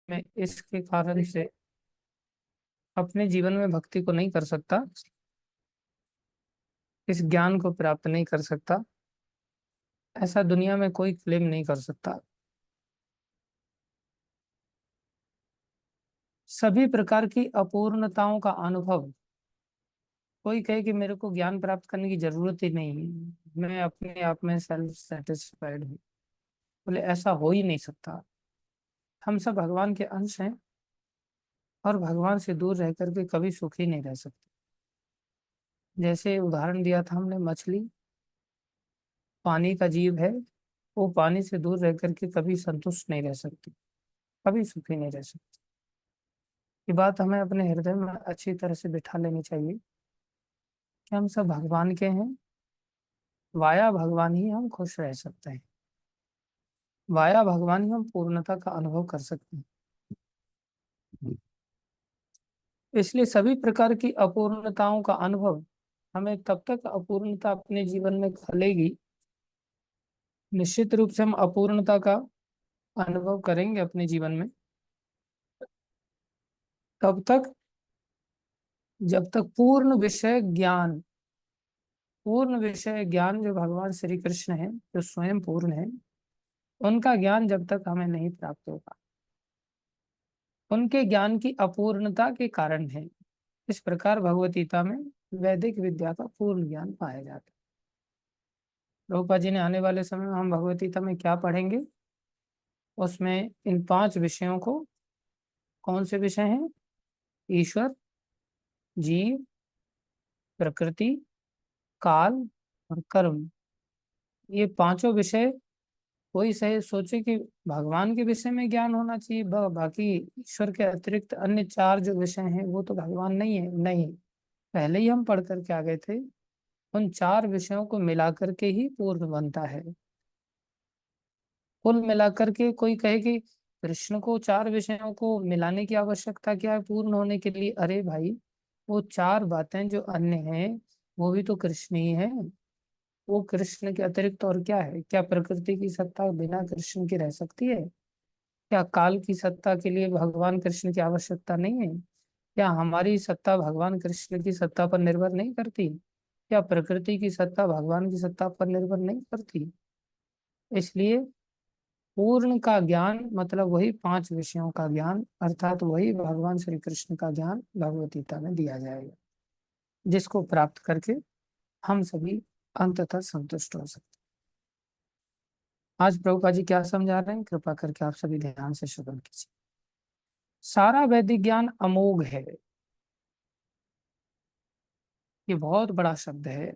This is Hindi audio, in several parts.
मैं इसके कारण से अपने जीवन में भक्ति को नहीं कर सकता, इस ज्ञान को प्राप्त नहीं कर सकता, ऐसा दुनिया में कोई क्लेम नहीं कर सकता। सभी प्रकार की अपूर्णताओं का अनुभव, कोई कहे कि मेरे को ज्ञान प्राप्त करने की जरूरत ही नहीं है, मैं अपने आप में सेल्फ सेटिस्फाइड हूँ, बोले ऐसा हो ही नहीं सकता। हम सब भगवान के अंश हैं और भगवान से दूर रह करके कभी सुखी नहीं रह सकते। जैसे उदाहरण दिया था हमने, मछली पानी का जीव है, वो पानी से दूर रह करके कभी संतुष्ट नहीं रह सकती, कभी सुखी नहीं रह सकती। ये बात हमें अपने हृदय में अच्छी तरह से बिठा लेनी चाहिए कि हम सब भगवान के हैं, वाया भगवान ही हम खुश रह सकते हैं, वाया भगवान ही हम पूर्णता का अनुभव कर सकते हैं। इसलिए सभी प्रकार की अपूर्णताओं का अनुभव, हमें तब तक अपूर्णता अपने जीवन में खलेगी, निश्चित रूप से हम अपूर्णता का अनुभव करेंगे अपने जीवन में तब तक जब तक पूर्ण विषय ज्ञान जो भगवान श्री कृष्ण है, जो स्वयं पूर्ण है, उनका ज्ञान जब तक हमें नहीं प्राप्त होगा, उनके ज्ञान की अपूर्णता के कारण है। इस प्रकार भगवत गीता में वैदिक विद्या का पूर्ण ज्ञान पाया जाता है। प्रभुपाद जी ने आने वाले समय में हम भगवत गीता में क्या पढ़ेंगे, उसमें इन 5 विषयों को, कौन से विषय हैं? ईश्वर, जीव, प्रकृति, काल और कर्म। ये पांचों विषय, कोई सही सोचे कि भगवान के विषय में ज्ञान होना चाहिए, बाकी ईश्वर के अतिरिक्त अन्य 4 जो विषय हैं वो तो भगवान नहीं है, नहीं। पहले ही हम पढ़ करके आ गए थे, उन 4 विषयों को मिलाकर के ही पूर्ण बनता है। कुल मिलाकर के कोई कहे कि कृष्ण को 4 विषयों को मिलाने की आवश्यकता क्या है पूर्ण होने के लिए? अरे भाई, वो 4 बातें जो अन्य हैं वो भी तो कृष्ण ही है। वो कृष्ण के अतिरिक्त और क्या है? क्या प्रकृति की सत्ता बिना कृष्ण के रह सकती है? क्या काल की सत्ता के लिए भगवान कृष्ण की आवश्यकता नहीं है? क्या हमारी सत्ता भगवान कृष्ण की सत्ता पर निर्भर नहीं करती? क्या प्रकृति की सत्ता भगवान की सत्ता पर निर्भर नहीं करती? इसलिए पूर्ण का ज्ञान मतलब वही 5 विषयों का ज्ञान, अर्थात वही भगवान श्री कृष्ण का ज्ञान भगवत गीता में दिया जाएगा, जिसको प्राप्त करके हम सभी अंततः संतुष्ट हो सकते हैं। आज प्रभुपाद जी क्या समझा रहे हैं, कृपा करके आप सभी ध्यान से श्रवण कीजिए। सारा वैदिक ज्ञान अमोघ है, ये बहुत बड़ा शब्द है।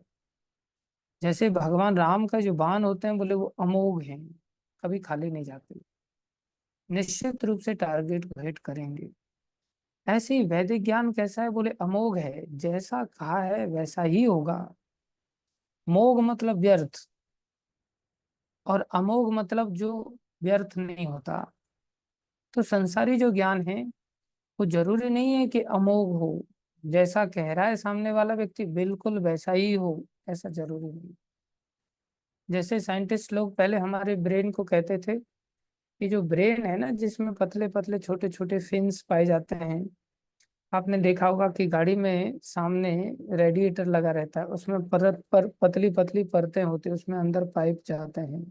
जैसे भगवान राम का जो बाण होते हैं, बोले वो अमोघ हैं, कभी खाली नहीं जाते, निश्चित रूप से टारगेट को हिट करेंगे। ऐसे ही वैदिक ज्ञान कैसा है? बोले अमोघ है, जैसा कहा है वैसा ही होगा। मोघ मतलब व्यर्थ, और अमोघ मतलब जो व्यर्थ नहीं होता। तो संसारी जो ज्ञान है वो जरूरी नहीं है कि अमोघ हो, जैसा कह रहा है सामने वाला व्यक्ति बिल्कुल वैसा ही हो, ऐसा जरूरी नहीं। जैसे साइंटिस्ट लोग पहले हमारे ब्रेन को कहते थे कि जो ब्रेन है ना, जिसमें पतले पतले छोटे छोटे फिन्स पाए जाते हैं, आपने देखा होगा कि गाड़ी में सामने रेडिएटर लगा रहता है, उसमें परत पर पतली पतली परतें होती है, उसमें अंदर पाइप जाते हैं,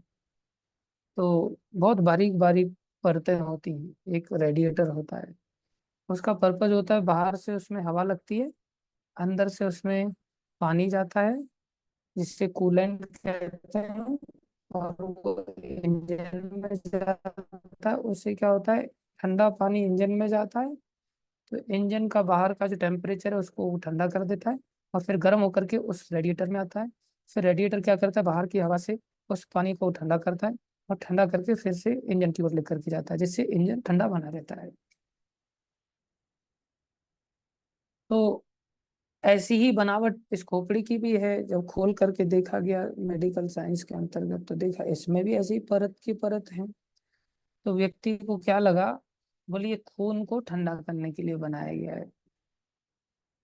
तो बहुत बारीक बारीक परतें होती हैं। एक रेडिएटर होता है, उसका पर्पज होता है बाहर से उसमें हवा लगती है, अंदर से उसमें पानी जाता है जिससे कूलेंट कहते हैं, और वो इंजन में जाता है। उससे क्या होता है, ठंडा पानी इंजन में जाता है, तो इंजन का बाहर का जो टेम्परेचर है उसको वो ठंडा कर देता है, और फिर गर्म होकर के उस रेडिएटर में आता है। फिर रेडिएटर क्या करता है, बाहर की हवा से उस पानी को ठंडा करता है, और ठंडा करके फिर से इंजन की ओर लेकर के जाता है, जिससे इंजन ठंडा बना रहता है। तो ऐसी ही बनावट इस खोपड़ी की भी है। जब खोल करके देखा गया मेडिकल साइंस के अंतर्गत, तो देखा इसमें भी ऐसी परत की परत है। तो व्यक्ति को क्या लगा, बोलिए खून को ठंडा करने के लिए बनाया गया है।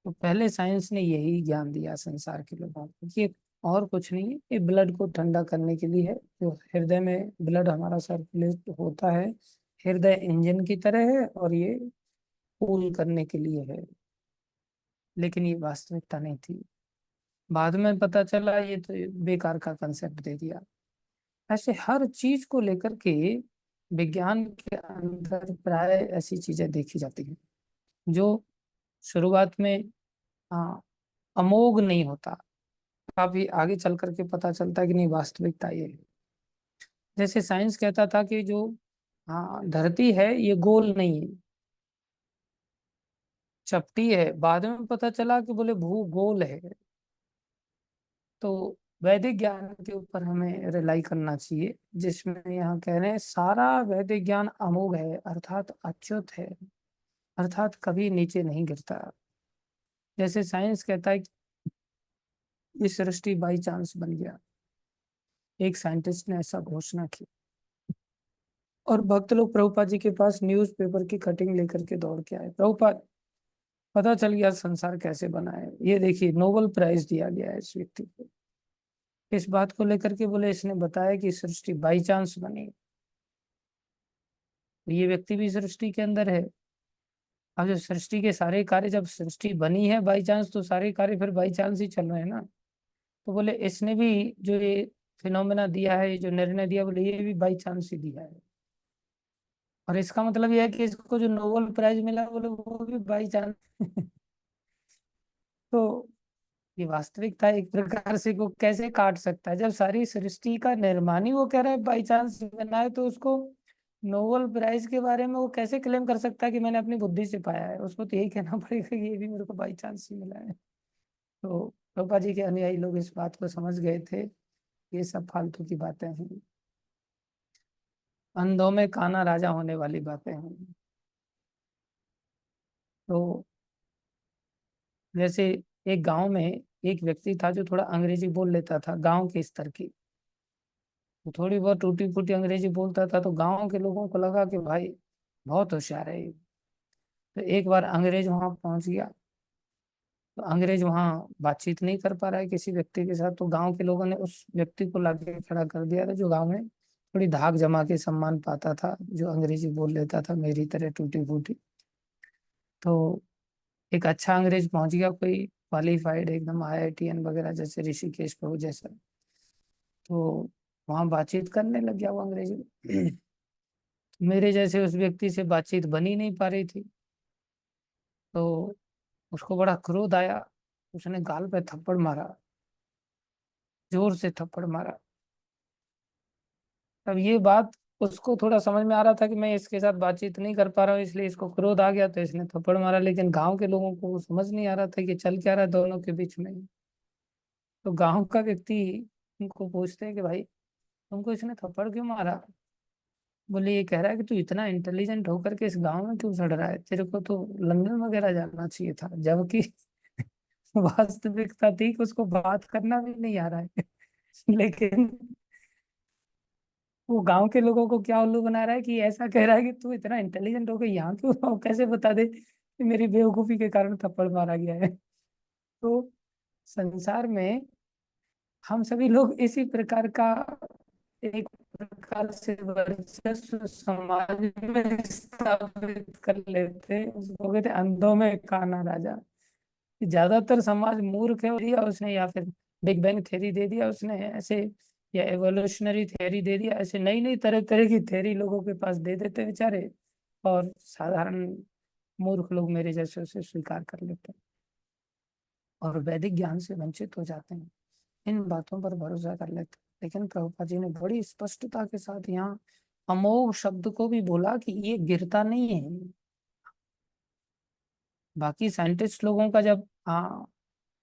तो पहले साइंस ने यही ज्ञान दिया संसार के लोगों को कि ये और कुछ नहीं है, ये ब्लड को ठंडा करने के लिए है। जो हृदय में ब्लड हमारा सर्कुलेट होता है, हृदय इंजन की तरह है और ये कूल करने के लिए है, लेकिन ये वास्तविकता नहीं थी। बाद में पता चला ये तो बेकार का कंसेप्ट दे दिया। ऐसे हर चीज को लेकर के विज्ञान के अंदर प्राय ऐसी चीजें देखी जाती हैं जो शुरुआत में हाँ अमोघ नहीं होता, काफी आगे चल करके पता चलता है कि नहीं वास्तविकता ये है। जैसे साइंस कहता था कि जो हाँ धरती है ये गोल नहीं है, चपटी है, बाद में पता चला कि बोले भूगोल है। तो वैदिक ज्ञान के ऊपर हमें रिलाई करना चाहिए, जिसमें यहाँ कह रहे हैं सारा वैदिक ज्ञान अमोघ है, अर्थात अच्युत है, अर्थात कभी नीचे नहीं गिरता। जैसे साइंस कहता है कि ये सृष्टि बाई चांस बन गया, एक साइंटिस्ट ने ऐसा घोषणा की, और भक्त लोग प्रभुपाद जी के पास न्यूज़पेपर की कटिंग लेकर के दौड़ के आए, प्रभुपाद पता चल गया संसार कैसे बना है, ये देखिए नोबेल प्राइज दिया गया है इस व्यक्ति को। इस बात को लेकर के बोले इसने बताया कि सृष्टि बाई चांस बनी, ये व्यक्ति भी सृष्टि के अंदर है। अब जो सृष्टि के सारे कार्य, जब सृष्टि बनी है बाई चांस, तो सारे कार्य फिर बाई चांस ही चल रहे हैं ना। तो बोले इसने भी जो ये फिनोमेना दिया है, जो निर्णय दिया, बोले ये भी बाई चांस ही दिया है। और इसका मतलब यह है कि इसको जो नोबेल प्राइज मिला, बोले वो भी बाई चांस। तो ये वास्तविकता एक प्रकार से को कैसे काट सकता है, जब सारी सृष्टि का निर्माण ही वो कह रहा है बाई चांस बना है, तो उसको नोबेल प्राइज के बारे में वो कैसे क्लेम कर सकता है कि मैंने अपनी बुद्धि से पाया है। उसको तो यही कहना पड़ेगा कि ये भी मेरे को बाई चांस ही मिला है। तो प्रभुपाद जी के अनुयायी लोग इस बात को समझ गए थे, ये सब फालतू की बातें हैं, अंधों में काना राजा होने वाली बातें हैं। तो जैसे एक गांव में एक व्यक्ति था जो थोड़ा अंग्रेजी बोल लेता था, गांव के स्तर की, तो थोड़ी बहुत टूटी फूटी अंग्रेजी बोलता था, तो गांव के लोगों को लगा कि भाई बहुत होशियार है ये। तो एक बार अंग्रेज वहां पहुंच गया, तो अंग्रेज वहां बातचीत नहीं कर पा रहा है किसी व्यक्ति के साथ, तो गांव के लोगों ने उस व्यक्ति को लाके खड़ा कर दिया था, जो गांव में थोड़ी धाक जमा के सम्मान पाता था, जो अंग्रेजी बोल लेता था मेरी तरह टूटी फूटी। तो एक अच्छा अंग्रेज पहुंच गया, कोई क्वालिफाइड एकदम IITN वगैरह जैसे, ऋषिकेश प्रभु जैसा। तो वहां बातचीत करने लग गया वो अंग्रेजी में। मेरे जैसे उस व्यक्ति से बातचीत बन ही नहीं पा रही थी। तो उसको बड़ा क्रोध आया, उसने गाल पे थप्पड़ मारा, जोर से थप्पड़ मारा। तब ये बात उसको थोड़ा समझ में आ रहा था कि मैं इसके साथ बातचीत नहीं कर पा रहा हूँ, इसलिए इसको क्रोध आ गया तो इसने थप्पड़ मारा, लेकिन गांव के लोगों को वो समझ नहीं आ रहा था कि चल क्या रहा है दोनों के बीच में। तो गांव का व्यक्ति उनको पूछते हैं कि भाई तुमको इसने थप्पड़ क्यों मारा। बोले ये कह रहा है कि तू इतना इंटेलिजेंट होकर के इस गांव में क्यों चढ़ रहा है, तेरे को तो लंदन वगैरह जाना चाहिए था, जबकि वास्तविकता थी कि उसको बात करना भी नहीं आ रहा है। लेकिन वो गांव के लोगों को क्या उल्लू बना रहा है कि ऐसा कह रहा है कि तू इतना इंटेलिजेंट हो गई यहाँ क्यों, वो कैसे बता दे कि मेरी बेवकूफी के कारण थप्पड़ मारा गया है। तो संसार में हम सभी लोग इसी प्रकार का एक प्रकार से वर्चस्व समाज में स्थापित कर लेते हैं, उसको कहते हैं अंधों में काना राजा। ज्यादातर समाज मूर्ख है, दिया उसने, या फिर बिग बैंग थ्योरी दे दिया उसने ऐसे, या एवोल्यूशनरी थ्योरी दे दिया ऐसे, नई नई तरह तरह की थ्योरी लोगों के पास दे देते बेचारे, और साधारण मूर्ख लोग मेरे जैसे उसे स्वीकार कर लेते हैं और वैदिक ज्ञान से वंचित हो जाते हैं, इन बातों पर भरोसा कर लेते हैं। लेकिन प्रभुपाद जी ने बड़ी स्पष्टता के साथ यहाँ अमोघ शब्द को भी बोला कि ये गिरता नहीं है। बाकी साइंटिस्ट लोगों का जब हाँ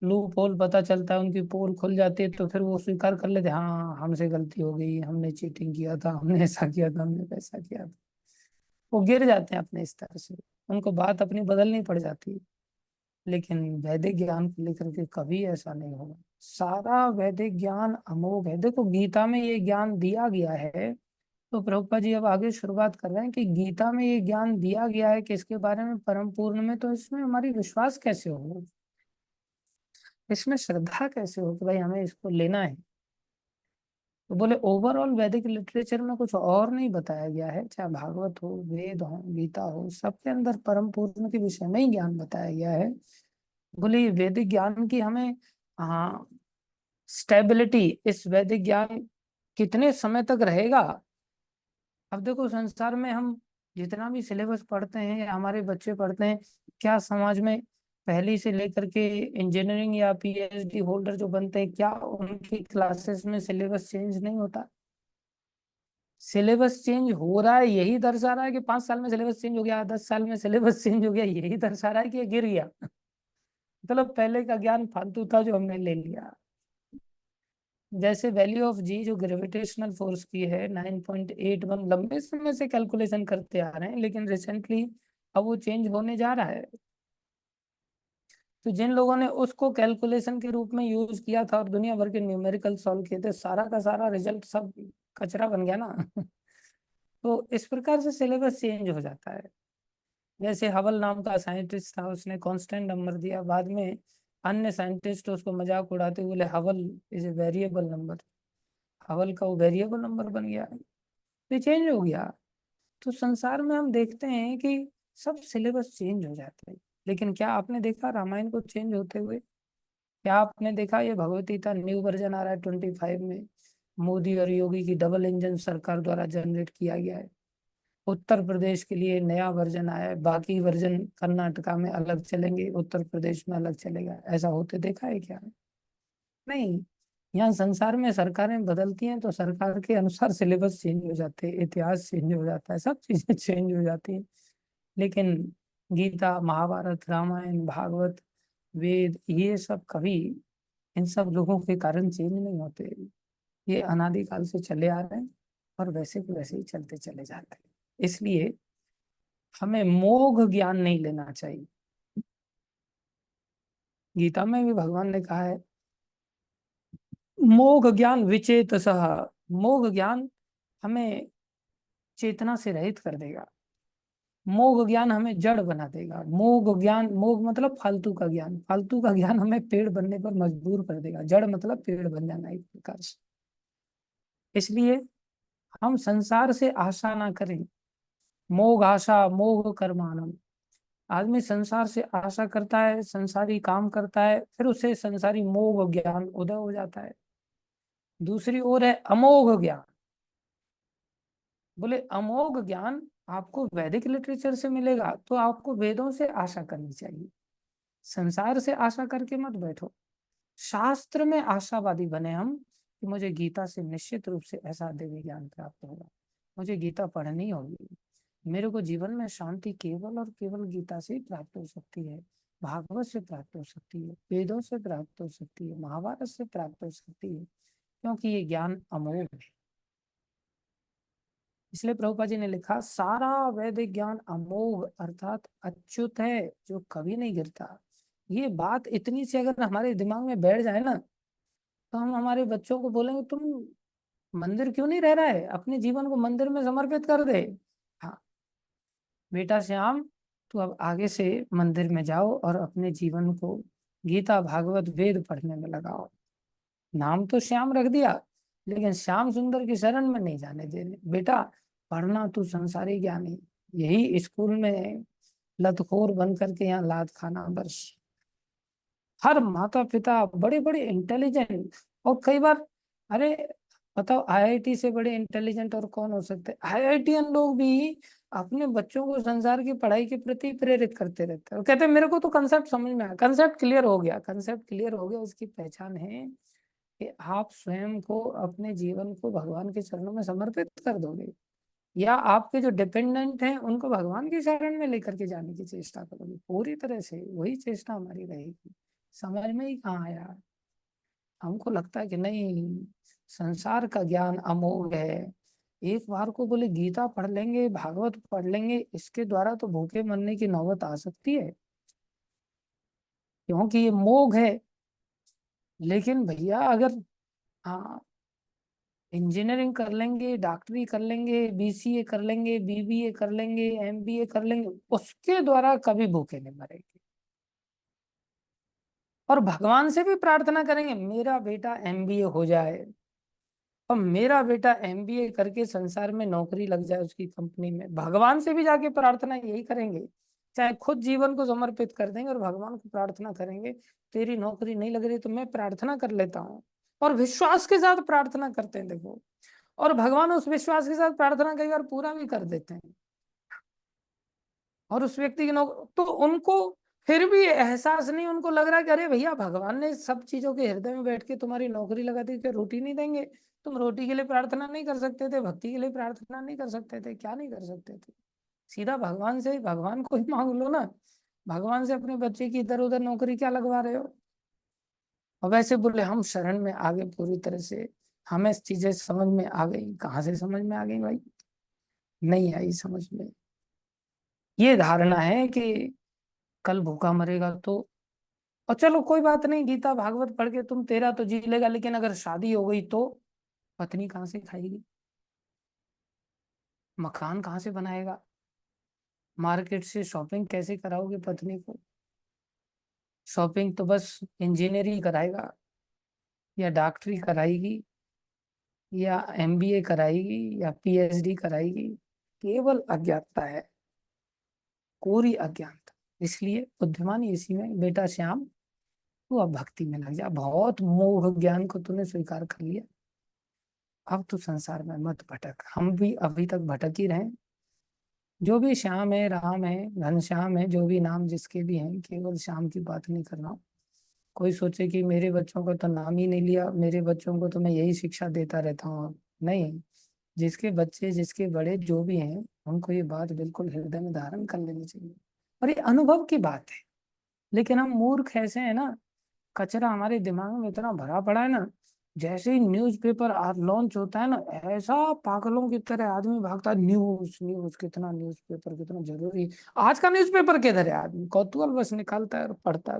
लूप होल पता चलता है, उनकी पोल खुल जाती है, तो फिर वो स्वीकार कर लेते हैं, हाँ हमसे गलती हो गई, हमने चीटिंग किया था, हमने ऐसा किया था, हमने वैसा किया था। वो गिर जाते हैं अपने स्तर से, उनको बात अपनी बदलनी पड़ जाती है। लेकिन वैदिक ज्ञान को लेकर के कभी ऐसा नहीं होगा, सारा वैदिक ज्ञान अमोघ है। देखो गीता में ये ज्ञान दिया गया है, तो प्रभुपा जी अब आगे शुरुआत कर रहे हैं कि गीता में ये ज्ञान दिया गया है किसके बारे में, परम पूर्ण में, तो इसमें हमारी विश्वास कैसे हो, इसमें श्रद्धा कैसे हो कि भाई हमें इसको लेना है। तो बोले ओवरऑल वैदिक लिटरेचर में कुछ और नहीं बताया गया है, चाहे भागवत हो, वेद हो, गीता हो, सबके अंदर परम पूर्ण के विषय में ही ज्ञान बताया गया है। बोले ये वैदिक ज्ञान की हमें, हाँ, स्टेबिलिटी, इस वैदिक ज्ञान कितने समय तक रहेगा। अब देखो संसार में हम जितना भी सिलेबस पढ़ते हैं या हमारे बच्चे पढ़ते हैं, क्या समाज में पहली से लेकर के इंजीनियरिंग या पीएचडी होल्डर जो बनते हैं, क्या उनकी क्लासेस में सिलेबस चेंज नहीं होता? सिलेबस चेंज हो रहा है, यही दर्शा रहा है कि 5 साल में सिलेबस चेंज हो गया, 10 साल में सिलेबस चेंज हो गया, यही दर्शा रहा है कि ये गिर गया। मतलब पहले का ज्ञान फालतू था जो हमने ले लिया। जैसे वैल्यू ऑफ जी जो ग्रेविटेशनल फोर्स की है 9.81, लंबे समय से कैलकुलेशन करते आ रहे हैं, लेकिन रिसेंटली अब वो चेंज होने जा रहा है। तो जिन लोगों ने उसको कैलकुलेशन के रूप में यूज किया था और दुनिया भर के न्यूमेरिकल सॉल्व किए थे, सारा का सारा रिजल्ट सब कचरा बन गया ना। तो इस प्रकार से सिलेबस चेंज हो जाता है। जैसे हबल नाम का साइंटिस्ट था, उसने कांस्टेंट नंबर दिया, बाद में अन्य साइंटिस्ट उसको मजाक उड़ाते हुए बोले Hubble is a variable number, Hubble का वो वेरिएबल नंबर बन गया, ये चेंज हो गया। तो संसार में हम देखते हैं कि सब सिलेबस चेंज हो जाते हैं। लेकिन क्या आपने देखा रामायण को चेंज होते हुए? क्या आपने देखा ये भगवत गीता न्यू वर्जन आ रहा है 25 में, मोदी और योगी की डबल इंजन सरकार द्वारा जनरेट किया गया है। उत्तर प्रदेश के लिए नया वर्जन आया है, बाकी वर्जन कर्नाटका में अलग चलेंगे, उत्तर प्रदेश में अलग चलेगा। ऐसा होते देखा है क्या? नहीं। यहाँ संसार में सरकारें बदलती हैं तो सरकार के अनुसार सिलेबस चेंज हो जाते हैं, इतिहास चेंज हो जाता है, सब चीजें चेंज हो जाती हैं। लेकिन गीता, महाभारत, रामायण, भागवत, वेद, ये सब कभी इन सब लोगों के कारण चेंज नहीं होते। ये अनादिकाल से चले आ रहे हैं और वैसे के वैसे ही चलते चले जाते हैं। इसलिए हमें मोघ ज्ञान नहीं लेना चाहिए। गीता में भी भगवान ने कहा है मोघ ज्ञान विचेतसः, मोघ ज्ञान हमें चेतना से रहित कर देगा, मोघ ज्ञान हमें जड़ बना देगा। मोघ ज्ञान, मोघ मतलब फालतू का ज्ञान, फालतू का ज्ञान हमें पेड़ बनने पर मजबूर कर देगा। जड़ मतलब पेड़ बन जाना एक प्रकार से। इसलिए हम संसार से आशा ना करें। मोघ आशा मोघ कर्माणम, आदमी संसार से आशा करता है, संसारी काम करता है, फिर उसे संसारी मोह ज्ञान उदय हो जाता है। दूसरी ओर है अमोघ ज्ञान। बोले अमोघ ज्ञान आपको वैदिक लिटरेचर से मिलेगा तो आपको वेदों से आशा करनी चाहिए, संसार से आशा करके मत बैठो। शास्त्र में आशावादी बने हम कि मुझे गीता से निश्चित रूप से ऐसा देवी ज्ञान प्राप्त होगा, मुझे गीता पढ़नी होगी, मेरे को जीवन में शांति केवल और केवल गीता से ही प्राप्त हो सकती है, भागवत से प्राप्त हो सकती है, वेदों से प्राप्त हो सकती है, महाभारत से प्राप्त हो सकती है, क्योंकि ये ज्ञान अमोघ है। इसलिए प्रभुपाद जी ने लिखा सारा वैदिक ज्ञान अमोघ अर्थात अच्युत है, जो कभी नहीं गिरता। ये बात इतनी सी अगर हमारे दिमाग में बैठ जाए ना, तो हम हमारे बच्चों को बोलेंगे तुम मंदिर क्यों नहीं रह रहा है, अपने जीवन को मंदिर में समर्पित कर दे। हाँ बेटा श्याम, तू अब आगे से मंदिर में जाओ और अपने जीवन को गीता, भागवत, वेद पढ़ने में लगाओ। नाम तो श्याम रख दिया, लेकिन श्याम सुंदर की शरण में नहीं जाने देने। बेटा पढ़ना तू संसारी ज्ञानी, यही स्कूल में लतखोर बन करके यहाँ लात खाना बस। हर माता पिता बड़े बड़े इंटेलिजेंट, और कई बार, अरे बताओ आईआईटी से बड़े इंटेलिजेंट और कौन हो सकते हैं? आईआईटीएन लोग भी अपने बच्चों को संसार की पढ़ाई के प्रति प्रेरित करते रहते हैं और कहते हैं मेरे को तो कंसेप्ट समझ में आया, कंसेप्ट क्लियर हो गया। कंसेप्ट क्लियर हो गया उसकी पहचान है कि आप स्वयं को, अपने जीवन को भगवान के चरणों में समर्पित कर दोगे, या आपके जो डिपेंडेंट हैं उनको भगवान की शरण में लेकर के जाने की चेष्टा करोगे। पूरी तरह से वही चेष्टा हमारी रहेगी। समझ में ही कहाँ आया। हमको लगता है कि नहीं, संसार का ज्ञान अमोघ है, एक बार को बोले गीता पढ़ लेंगे, भागवत पढ़ लेंगे, इसके द्वारा तो भूखे मरने की नौबत आ सकती है, क्योंकि ये मोघ है। लेकिन भैया अगर, हाँ, इंजीनियरिंग कर लेंगे, डॉक्टरी कर लेंगे, बीसीए कर लेंगे, बीबीए कर लेंगे, एमबीए कर लेंगे, उसके द्वारा कभी भूखे नहीं मरेंगे। और भगवान से भी प्रार्थना करेंगे मेरा बेटा एमबीए हो जाए, और मेरा बेटा एमबीए करके संसार में नौकरी लग जाए उसकी कंपनी में, भगवान से भी जाके प्रार्थना यही करेंगे, चाहे खुद जीवन को समर्पित कर देंगे और भगवान को प्रार्थना करेंगे, तेरी नौकरी नहीं लग रही तो मैं प्रार्थना कर लेता हूँ। और विश्वास के साथ प्रार्थना करते हैं देखो, और भगवान उस विश्वास के साथ प्रार्थना कई बार पूरा भी कर देते हैं। और उस व्यक्ति की नौकरी तो उनको फिर भी एहसास नहीं, उनको लग रहा है कि अरे भैया भगवान ने सब चीजों के हृदय में बैठ के तुम्हारी नौकरी लगा दी, क्या रोटी नहीं देंगे? तुम रोटी के लिए प्रार्थना नहीं कर सकते थे? भक्ति के लिए प्रार्थना नहीं कर सकते थे? क्या नहीं कर सकते थे? सीधा भगवान से, भगवान को ही मांग लो ना। भगवान से अपने बच्चे की इधर उधर नौकरी क्या लगवा रहे हो? और वैसे बोले हम शरण में आ गए पूरी तरह से, हमें चीजें समझ में आ गई। कहाँ से समझ में आ गई भाई? नहीं आई समझ में। ये धारणा है कि कल भूखा मरेगा तो, और चलो कोई बात नहीं, गीता भागवत पढ़ के तुम तेरा तो जी लेगा, लेकिन अगर शादी हो गई तो पत्नी कहाँ से खाएगी? मकान कहाँ से बनाएगा? मार्केट से शॉपिंग कैसे कराओगे पत्नी को? शॉपिंग तो बस इंजीनियरिंग कराएगा, या डॉक्टरी कराएगी, या एमबीए कराएगी, या पीएचडी कराएगी। केवल अज्ञानता है, कोरी अज्ञानता। इसलिए बुद्धिमानी इसी में, बेटा श्याम तू अब भक्ति में लग जा, बहुत मोह ज्ञान को तूने स्वीकार कर लिया, अब तू संसार में मत भटक। हम भी अभी तक भटक ही रहे। जो भी श्याम है, राम है, घनश्याम है, जो भी नाम जिसके भी हैं, केवल श्याम की बात नहीं कर रहा हूँ। कोई सोचे कि मेरे बच्चों का तो नाम ही नहीं लिया, मेरे बच्चों को तो मैं यही शिक्षा देता रहता हूँ, नहीं। जिसके बच्चे, जिसके बड़े जो भी हैं, उनको ये बात बिल्कुल हृदय में धारण कर लेनी चाहिए। और ये अनुभव की बात है। लेकिन हम मूर्ख ऐसे हैं ना, कचरा हमारे दिमाग में इतना भरा पड़ा है ना, जैसे ही न्यूज़पेपर लॉन्च होता है ना, ऐसा पागलों की तरह आदमी भागता है, न्यूज न्यूज, कितना न्यूज़पेपर कितना जरूरी है। आज का न्यूज़पेपर किधर है? आदमी कौतूहल बस निकालता है और पढ़ता है,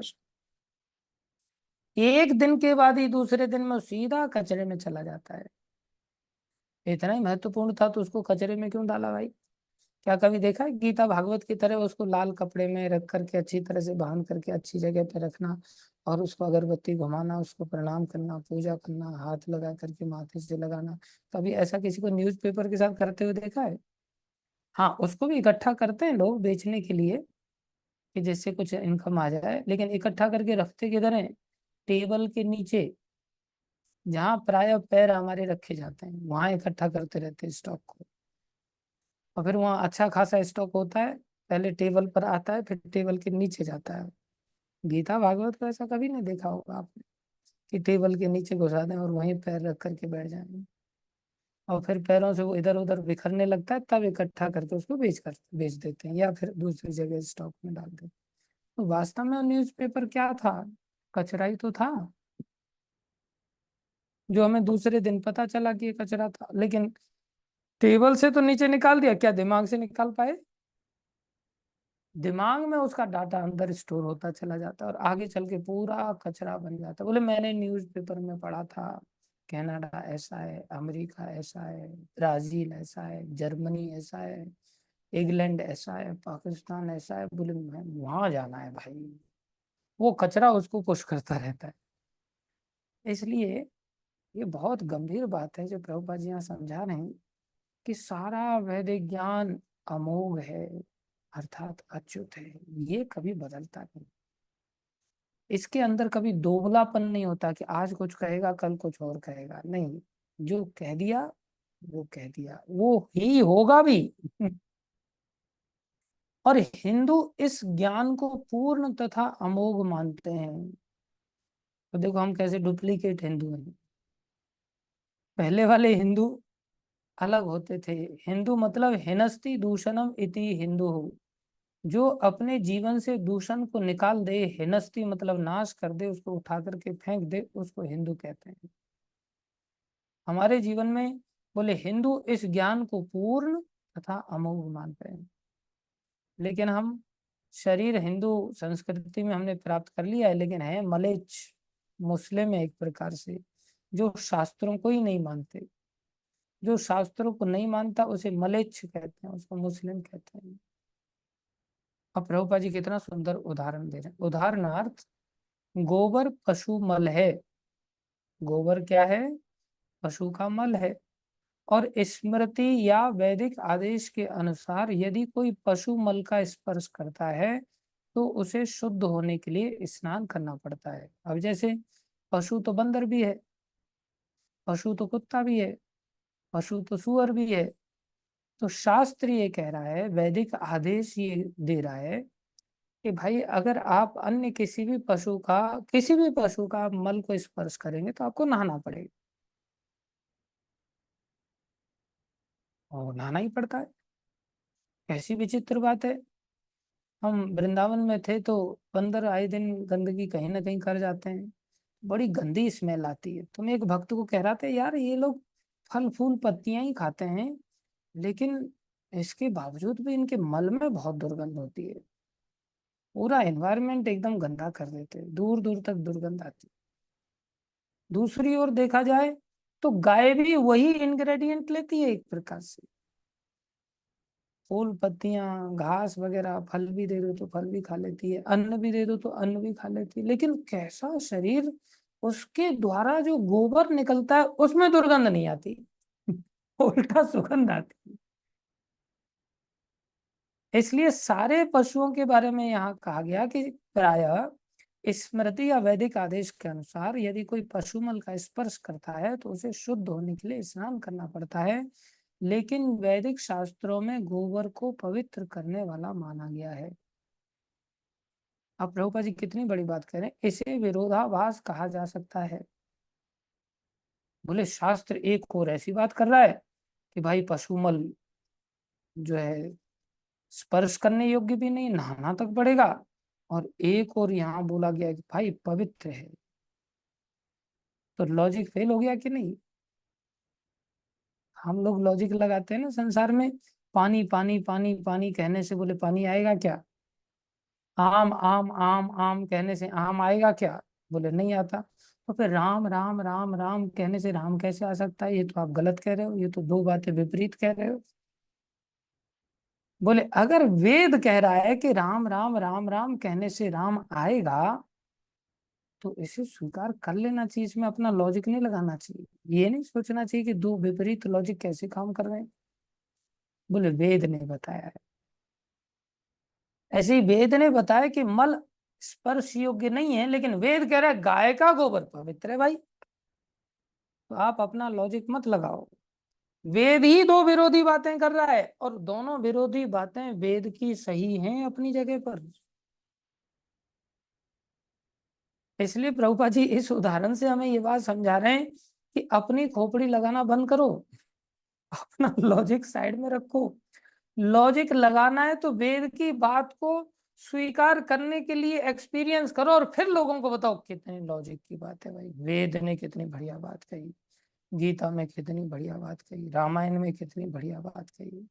एक दिन के बाद ही दूसरे दिन में सीधा कचरे में चला जाता है। इतना ही महत्वपूर्ण था तो उसको कचरे में क्यों डाला भाई? क्या कभी देखा है गीता भागवत की तरह उसको लाल कपड़े में रख करके, अच्छी तरह से बांध करके, अच्छी जगह पे रखना, और उसको अगरबत्ती घुमाना, उसको प्रणाम करना, पूजा करना, हाथ लगा करके माथे से लगाना? कभी ऐसा किसी को न्यूज़पेपर के साथ करते हुए देखा है? हाँ, उसको भी इकट्ठा करते हैं लोग बेचने के लिए, कि जिससे कुछ इनकम आ जाए, लेकिन इकट्ठा करके रखते किधर है? टेबल के नीचे, जहाँ प्राय पैर हमारे रखे जाते हैं, वहां इकट्ठा करते रहते हैं स्टॉक को। और फिर वहाँ अच्छा खासा स्टॉक होता है, पहले टेबल पर आता है, फिर टेबल के नीचे जाता है। गीता भागवत को ऐसा कभी नहीं देखा होगा आपने, कि टेबल के नीचे घुसा दें और वहीं पैर रख करके बैठ जाएंगे, और फिर पैरों से वो इधर उधर बिखरने लगता है, तब इकट्ठा करके उसको बेच देते हैं, या फिर दूसरी जगह स्टॉक में डाल देते हैं। तो वास्तव में न्यूज़पेपर क्या था? कचरा ही तो था, जो हमें दूसरे दिन पता चला कि ये कचरा था। लेकिन टेबल से तो नीचे निकाल दिया, क्या दिमाग से निकाल पाए? दिमाग में उसका डाटा अंदर स्टोर होता चला जाता है, और आगे चल के पूरा कचरा बन जाता है। बोले मैंने न्यूज़पेपर में पढ़ा था, कनाडा ऐसा है, अमेरिका ऐसा है, ब्राजील ऐसा है, जर्मनी ऐसा है, इंग्लैंड ऐसा है, पाकिस्तान ऐसा है। बोले मैं वहां जाना है भाई। वो कचरा उसको पुश करता रहता है। इसलिए ये बहुत गंभीर बात है जो प्रभुपाद जी यहाँ समझा रहे हैं, कि सारा वैदिक ज्ञान अमोघ है, अर्थात अच्युत है, ये कभी बदलता नहीं। इसके अंदर कभी दोगलापन नहीं होता कि आज कुछ कहेगा कल कुछ और कहेगा, नहीं। जो कह दिया वो कह दिया, वो ही होगा भी। और हिंदू इस ज्ञान को पूर्ण तथा अमोघ मानते हैं। तो देखो हम कैसे डुप्लीकेट हिंदू हैं। पहले वाले हिंदू अलग होते थे। हिंदू मतलब हिनस्ति दूषणम इति हिंदू, जो अपने जीवन से दूषण को निकाल दे, हिनस्ति मतलब नाश कर दे, उसको उठा करके फेंक दे, उसको हिंदू कहते हैं। हमारे जीवन में बोले हिंदू इस ज्ञान को पूर्ण तथा अमोघ मानते हैं। लेकिन हम शरीर हिंदू संस्कृति में हमने प्राप्त कर लिया है, लेकिन है मलेच्छ, मुस्लिम है एक प्रकार से, जो शास्त्रों को ही नहीं मानते। जो शास्त्रों को नहीं मानता उसे मलेच्छ कहते हैं, उसको मुस्लिम कहते हैं। अब प्रभुपा जी कितना सुंदर उदाहरण दे रहे हैं। उदाहरणार्थ, गोबर पशु मल है। गोबर क्या है? पशु का मल है। और स्मृति या वैदिक आदेश के अनुसार यदि कोई पशु मल का स्पर्श करता है तो उसे शुद्ध होने के लिए स्नान करना पड़ता है। अब जैसे पशु तो बंदर भी है, पशु तो कुत्ता भी है, पशु तो सुअर भी है। तो शास्त्र ये कह रहा है, वैदिक आदेश ये दे रहा है कि भाई अगर आप अन्य किसी भी पशु का मल को स्पर्श करेंगे तो आपको नहाना पड़ेगा, और नहाना ही पड़ता है। कैसी विचित्र बात है। हम वृंदावन में थे तो बंदर आए दिन गंदगी कहीं ना कहीं कर जाते हैं, बड़ी गंदी स्मेल आती है। तो मैं एक भक्त को कह रहा था, यार ये लोग फल फूल पत्तियां ही खाते हैं, लेकिन इसके बावजूद भी इनके मल में बहुत दुर्गंध होती है। पूरा एनवायरनमेंट एकदम गंदा कर देते हैं, दूर दूर तक दुर्गंध आती है। दूसरी ओर देखा जाए तो गाय भी वही इंग्रेडिएंट लेती है एक प्रकार से। फूल पत्तियां घास वगैरह, फल भी दे दो तो फल भी खा लेती है, अन्न भी दे दो तो अन्न भी खा लेती है। लेकिन कैसा शरीर, उसके द्वारा जो गोबर निकलता है उसमें दुर्गंध नहीं आती उल्टा सुगंध आती है। इसलिए सारे पशुओं के बारे में यहाँ कहा गया कि प्रायः स्मृति या वैदिक आदेश के अनुसार यदि कोई पशुमल का स्पर्श करता है तो उसे शुद्ध होने के लिए स्नान करना पड़ता है। लेकिन वैदिक शास्त्रों में गोबर को पवित्र करने वाला माना गया है। अब प्रभुपा जी कितनी बड़ी बात कह रहे हैं, इसे विरोधाभास कहा जा सकता है। बोले शास्त्र एक और ऐसी बात कर रहा है कि भाई पशुमल जो है स्पर्श करने योग्य भी नहीं, नहाना तक पड़ेगा, और एक और यहाँ बोला गया कि भाई पवित्र है। तो लॉजिक फेल हो गया कि नहीं। हम लोग लॉजिक लगाते हैं ना संसार में, पानी पानी पानी पानी कहने से बोले पानी आएगा क्या, आम आम आम आम कहने से आम आएगा क्या, बोले नहीं आता। तो फिर राम राम राम राम कहने से राम कैसे आ सकता है, ये तो आप गलत कह रहे हो, ये तो दो बातें विपरीत कह रहे हो। बोले अगर वेद कह रहा है कि राम राम राम राम कहने से राम आएगा तो इसे स्वीकार कर लेना चाहिए, इसमें अपना लॉजिक नहीं लगाना चाहिए। ये नहीं सोचना चाहिए कि दो विपरीत लॉजिक कैसे काम कर रहे हैं। बोले वेद ने बताया है। ऐसे ही वेद ने बताया कि मल स्पर्श योग्य नहीं है, लेकिन वेद कह रहा है गाय का गोबर पवित्र है भाई। तो आप अपना लॉजिक मत लगाओ। वेद ही दो विरोधी बातें कर रहा है, और दोनों विरोधी बातें वेद की सही हैं अपनी जगह पर। इसलिए प्रभुपा जी इस उदाहरण से हमें ये बात समझा रहे हैं कि अपनी खोपड़ी लगाना बंद करो, अपना लॉजिक साइड में रखो। लॉजिक लगाना है तो वेद की बात को स्वीकार करने के लिए एक्सपीरियंस करो, और फिर लोगों को बताओ कितनी लॉजिक की बात है भाई, वेद ने कितनी बढ़िया बात कही, गीता में कितनी बढ़िया बात कही, रामायण में कितनी बढ़िया बात कही।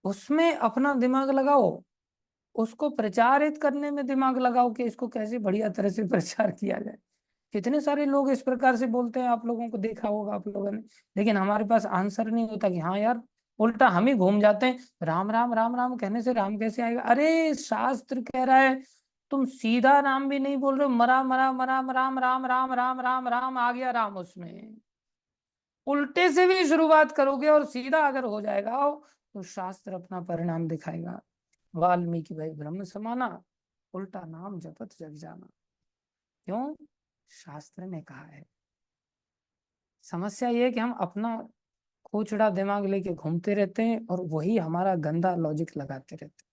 उसमें अपना दिमाग लगाओ, उसको प्रचारित करने में दिमाग लगाओ कि इसको कैसे बढ़िया तरह से प्रचार किया जाए। कितने सारे लोग इस प्रकार से बोलते हैं, आप लोगों को देखा होगा आप लोगों ने, लेकिन हमारे पास आंसर नहीं होता कि हाँ यार, उल्टा हम ही घूम जाते हैं, राम राम राम राम कहने से राम कैसे आएगा। अरे शास्त्र कह रहा है, तुम सीधा राम भी नहीं बोल रहे हो, मरा मरा मरा राम राम राम राम राम राम आ गया राम उसमें। उल्टे से भी शुरुआत करोगे और सीधा अगर हो जाएगा तो शास्त्र अपना परिणाम दिखाएगा। वाल्मीकि भाई ब्रह्म समाना, उल्टा नाम जपत जग जाना। क्यों, शास्त्र ने कहा है। समस्या ये है कि हम अपना खोचड़ा दिमाग लेके घूमते रहते हैं और वही हमारा गंदा लॉजिक लगाते रहते हैं।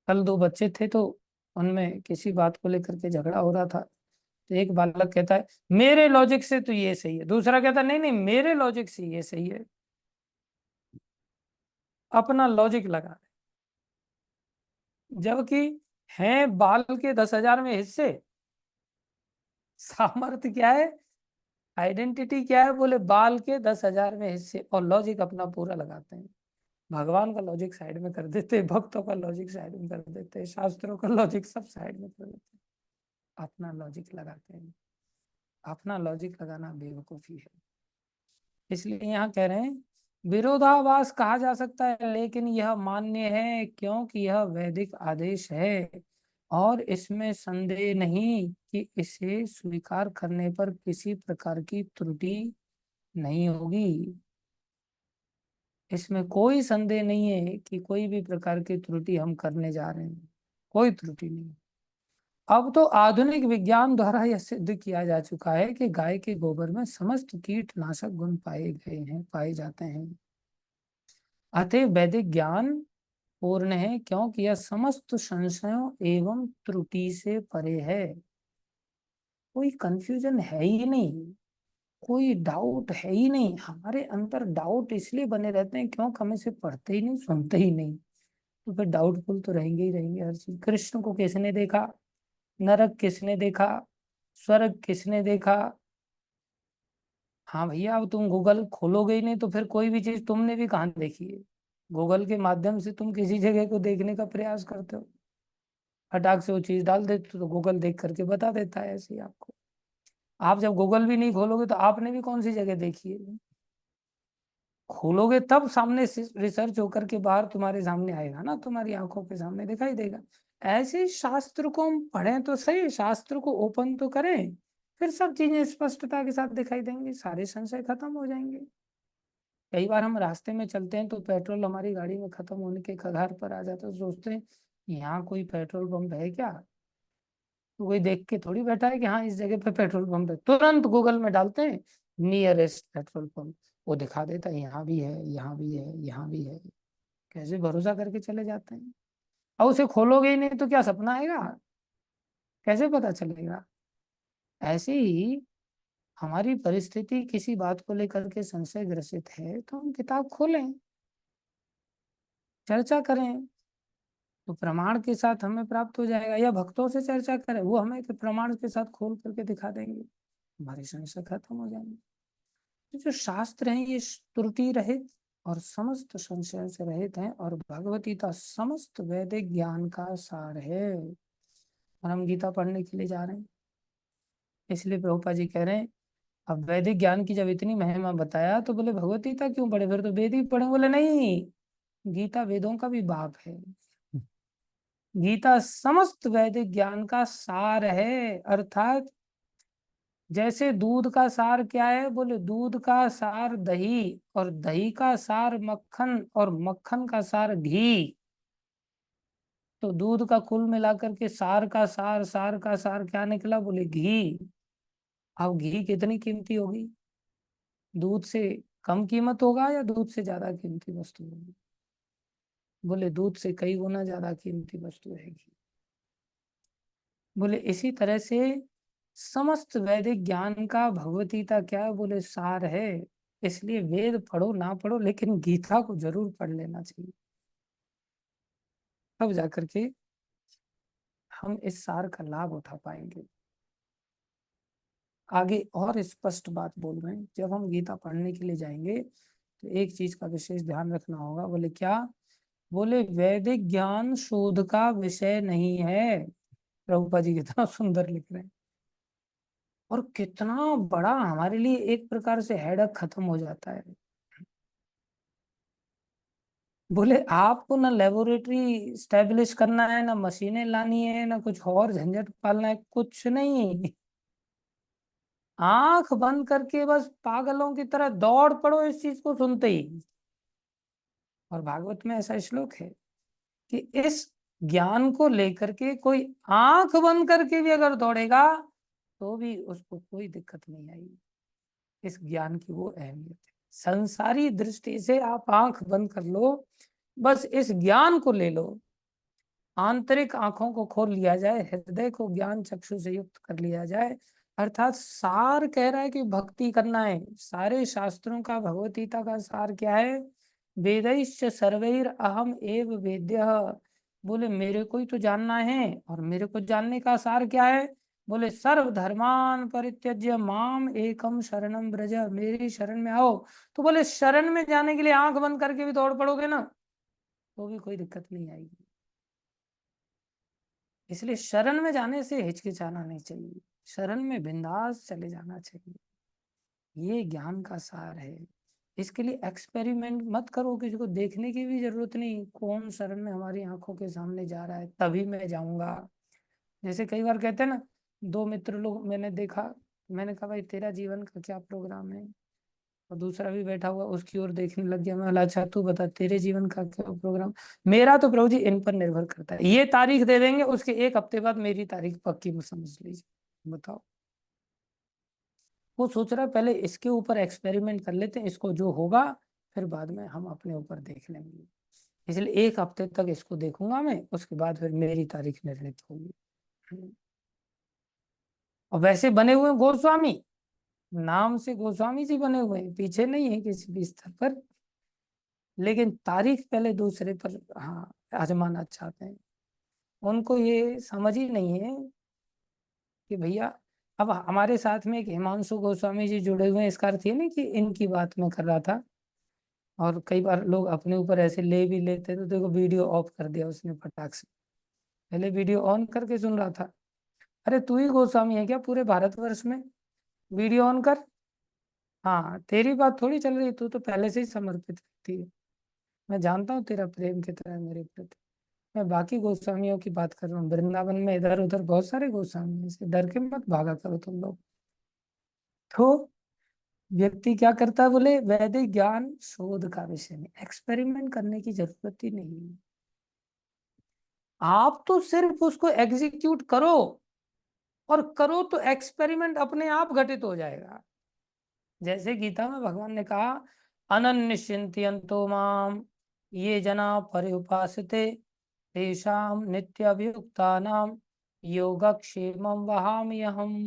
कल दो बच्चे थे तो उनमें किसी बात को लेकर के झगड़ा हो रहा था। तो एक बालक कहता है मेरे लॉजिक से तो ये सही है, दूसरा कहता है नहीं नहीं मेरे लॉजिक से ये सही है। अपना लॉजिक लगा रहे, जबकि है बाल के 10,000 में हिस्से। सामर्थ्य क्या है, आइडेंटिटी क्या है, बोले बाल के 10,000 में हिस्से, और लॉजिक अपना पूरा लगाते हैं। भगवान का लॉजिक साइड में कर देते हैं, भक्तों का लॉजिक साइड में कर देते हैं, शास्त्रों का लॉजिक सब साइड में कर देते हैं, अपना लॉजिक लगाते हैं। अपना लॉजिक लगाना बेवकूफी है। इसलिए यहाँ कह रहे हैं विरोधाभास कहा जा सकता है, लेकिन यह मान्य है क्योंकि यह वैदिक आदेश है और इसमें संदेह नहीं कि इसे स्वीकार करने पर किसी प्रकार की त्रुटि नहीं होगी। इसमें कोई संदेह नहीं है कि कोई भी प्रकार की त्रुटि हम करने जा रहे हैं, कोई त्रुटि नहीं। अब तो आधुनिक विज्ञान द्वारा यह सिद्ध किया जा चुका है कि गाय के गोबर में समस्त कीटनाशक गुण पाए गए हैं, पाए जाते हैं। अतः वैदिक ज्ञान पूर्ण है, क्योंकि यह समस्त संशयों एवं त्रुटि से परे है। कोई कंफ्यूजन है ही नहीं, कोई डाउट है ही नहीं। हमारे अंदर डाउट इसलिए बने रहते हैं क्योंकि हम इसे पढ़ते ही नहीं, सुनते ही नहीं, तो फिर डाउटफुल तो रहेंगे ही रहेंगे हर चीज। कृष्ण को किसने देखा? नरक किसने देखा? स्वर्ग किसने देखा? हाँ भैया, अब तुम गूगल खोलोगे ही नहीं तो फिर कोई भी चीज तुमने भी कहाँ देखी है? गूगल के माध्यम से तुम किसी जगह को देखने का प्रयास करते हो, फटाक से वो चीज डाल देते हो तो गूगल देख करके बता देता है ऐसे ही आपको। आप जब गूगल भी नहीं खोलोगे तो आपने भी कौन सी जगह देखी है? खोलोगे तब सामने से रिसर्च होकर के बाहर तुम्हारे सामने आएगा ना, तुम्हारी आंखों के सामने दिखाई देगा। ऐसे ही शास्त्र को हम पढ़ें तो सही, शास्त्र को ओपन तो करें, फिर सब चीजें स्पष्टता के साथ दिखाई देंगी, सारे संशय खत्म हो जाएंगे। कई बार हम रास्ते में चलते हैं तो पेट्रोल हमारी गाड़ी में खत्म होने के कगार पर आ जाता है, तो सोचते हैं यहाँ कोई पेट्रोल पंप है क्या? तो कोई देख के थोड़ी बैठा है कि हाँ इस जगह पे पेट्रोल पंप है, तुरंत गूगल में डालते हैं नियरेस्ट पेट्रोल पंप, वो दिखा देता है यहाँ भी है, यहाँ भी है, यहाँ भी है। कैसे भरोसा करके चले जाते हैं। और उसे खोलोगे ही नहीं तो क्या सपना आएगा? कैसे पता चलेगा? ऐसे ही हमारी परिस्थिति किसी बात को लेकर के संशय ग्रसित है तो हम किताब खोलें, चर्चा करें, तो प्रमाण के साथ हमें प्राप्त हो जाएगा। या भक्तों से चर्चा करें, वो हमें के प्रमाण के साथ खोल करके दिखा देंगे, हमारी संशय खत्म हो जाएंगे। तो जो शास्त्र हैं ये त्रुटि रहित और समस्त संशयों से रहित हैं, और भगवत गीता समस्त वैदिक ज्ञान का सार है। और हम गीता पढ़ने के लिए जा रहे हैं, इसलिए प्रभुपा जी कह रहे हैं अब वैदिक ज्ञान की जब इतनी महिमा बताया तो बोले भगवत गीता क्यों पढ़े, फिर तो वेद ही पढ़े। बोले नहीं, गीता वेदों का भी बाप है। गीता समस्त वैदिक ज्ञान का सार है। अर्थात जैसे दूध का सार क्या है, बोले दूध का सार दही, और दही का सार मक्खन, और मक्खन का सार घी। तो दूध का कुल मिलाकर के सार का सार, सार का सार क्या निकला? बोले घी। अब घी कितनी कीमती होगी? दूध से कम कीमत होगा या दूध से ज्यादा कीमती वस्तु होगी? बोले दूध से कई गुना ज्यादा कीमती वस्तु है घी। बोले इसी तरह से समस्त वैदिक ज्ञान का भगवत गीता क्या है? बोले सार है। इसलिए वेद पढ़ो ना पढ़ो लेकिन गीता को जरूर पढ़ लेना चाहिए, तब जाकर के हम इस सार का लाभ उठा पाएंगे। आगे और स्पष्ट बात बोल रहे हैं, जब हम गीता पढ़ने के लिए जाएंगे तो एक चीज का विशेष ध्यान रखना होगा। बोले क्या? बोले वैदिक ज्ञान शोध का विषय नहीं है। प्रभुपा जी कितना सुंदर लिख रहे हैं, और कितना बड़ा हमारे लिए एक प्रकार से हेडक खत्म हो जाता है। बोले आपको ना लेबोरेटरी स्टेब्लिश करना है, ना मशीनें लानी है, ना कुछ और झंझट पालना है, कुछ नहीं। आंख बंद करके बस पागलों की तरह दौड़ पड़ो इस चीज को सुनते ही। और भागवत में ऐसा श्लोक है कि इस ज्ञान को लेकर के कोई आंख बंद करके भी अगर दौड़ेगा तो भी उसको कोई दिक्कत नहीं आएगी। इस ज्ञान की वो अहमियत है। संसारी दृष्टि से आप आंख बंद कर लो, बस इस ज्ञान को ले लो, आंतरिक आंखों को खोल लिया जाए, हृदय को ज्ञान चक्षु से युक्त कर लिया जाए। अर्थात सार कह रहा है कि भक्ति करना है। सारे शास्त्रों का भगवत गीता का सार क्या है? वेदैश्च सर्वैर अहम एव वेद्य। बोले मेरे को ही तो जानना है, और मेरे को जानने का सार क्या है? बोले सर्व धर्मान परित्यज्य माम एकम शरणम ब्रज, मेरी शरण में आओ। तो बोले शरण में जाने के लिए आंख बंद करके भी दौड़ पड़ोगे ना तो भी कोई दिक्कत नहीं आएगी। इसलिए शरण में जाने से हिचकिचाना नहीं चाहिए, शरण में बिंदास चले जाना चाहिए। ये ज्ञान का सार है। इसके लिए एक्सपेरिमेंट मत करो, किसी को देखने की भी जरूरत नहीं कौन शरण में हमारी आंखों के सामने जा रहा है तभी मैं जाऊंगा। जैसे कई बार कहते हैं ना, दो मित्र लोग मैंने देखा, मैंने कहा भाई तेरा जीवन का क्या प्रोग्राम है, और दूसरा भी बैठा हुआ उसकी ओर देखने लग गया। मैं बोला अच्छा तू बता तेरे जीवन का क्या प्रोग्राम। मेरा तो प्रभु जी इन पर निर्भर करता है, ये तारीख दे देंगे उसके एक हफ्ते बाद मेरी तारीख पक्की, वो समझ लीजिए। बताओ, वो सोच रहा है पहले इसके ऊपर एक्सपेरिमेंट कर लेते हैं, इसको जो होगा फिर बाद में हम अपने ऊपर देख लेंगे। इसलिए एक हफ्ते तक इसको देखूंगा मैं, उसके बाद फिर मेरी तारीख निर्णित होगी। और वैसे बने हुए हैं गोस्वामी, नाम से गोस्वामी जी बने हुए हैं, पीछे नहीं है किसी भी स्तर पर, लेकिन तारीख पहले दूसरे पर हाँ आजमाना चाहते हैं। उनको ये समझ ही नहीं है कि भैया, अब हमारे साथ में एक हिमांशु गोस्वामी जी जुड़े हुए हैं, इसका अर्थ ये नहीं कि इनकी बात मैं कर रहा था। और कई बार लोग अपने ऊपर ऐसे ले भी लेते हैं, तो देखो वीडियो ऑफ कर दिया उसने फटाक से, पहले वीडियो ऑन करके सुन रहा था। अरे तू ही गोस्वामी है क्या पूरे भारतवर्ष में, वीडियो ऑन कर। हाँ तेरी बात थोड़ी चल रही, तू तो पहले से ही समर्पित थी। मैं जानता हूँ तेरा प्रेम कितना है मेरे प्रति। मैं बाकी गोस्वामियों की बात कर रहा हूँ, वृंदावन में इधर उधर बहुत सारे गोस्वामी हैं, इसे डर के मत भागा करो तुम लोग। तो व्यक्ति क्या करता है, बोले वैदिक ज्ञान शोध का विषय में एक्सपेरिमेंट करने की जरूरत ही नहीं है। आप तो सिर्फ उसको एग्जीक्यूट करो, और करो तो एक्सपेरिमेंट अपने आप घटित हो जाएगा। जैसे गीता में भगवान ने कहा, अनन्निश्चिंतयन्तो माम ये जना पर्युपासते तेषाम नित्यभियुक्तानां योगक्षेमं वहाम्यहम्।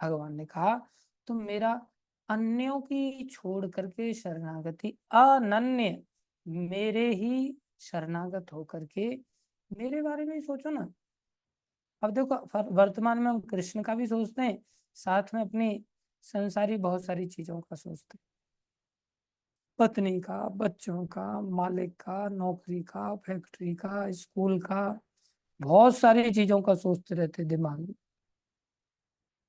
भगवान ने कहा तुम मेरा अन्यों की छोड़ करके शरणागति, अनन्य मेरे ही शरणागत होकर के मेरे बारे में ही सोचो ना। अब देखो वर्तमान में हम कृष्ण का भी सोचते हैं, साथ में अपनी संसारी बहुत सारी चीजों का सोचते हैं, पत्नी का, बच्चों का, मालिक का, नौकरी का, फैक्ट्री का, स्कूल का, बहुत सारी चीजों का सोचते रहते दिमाग में।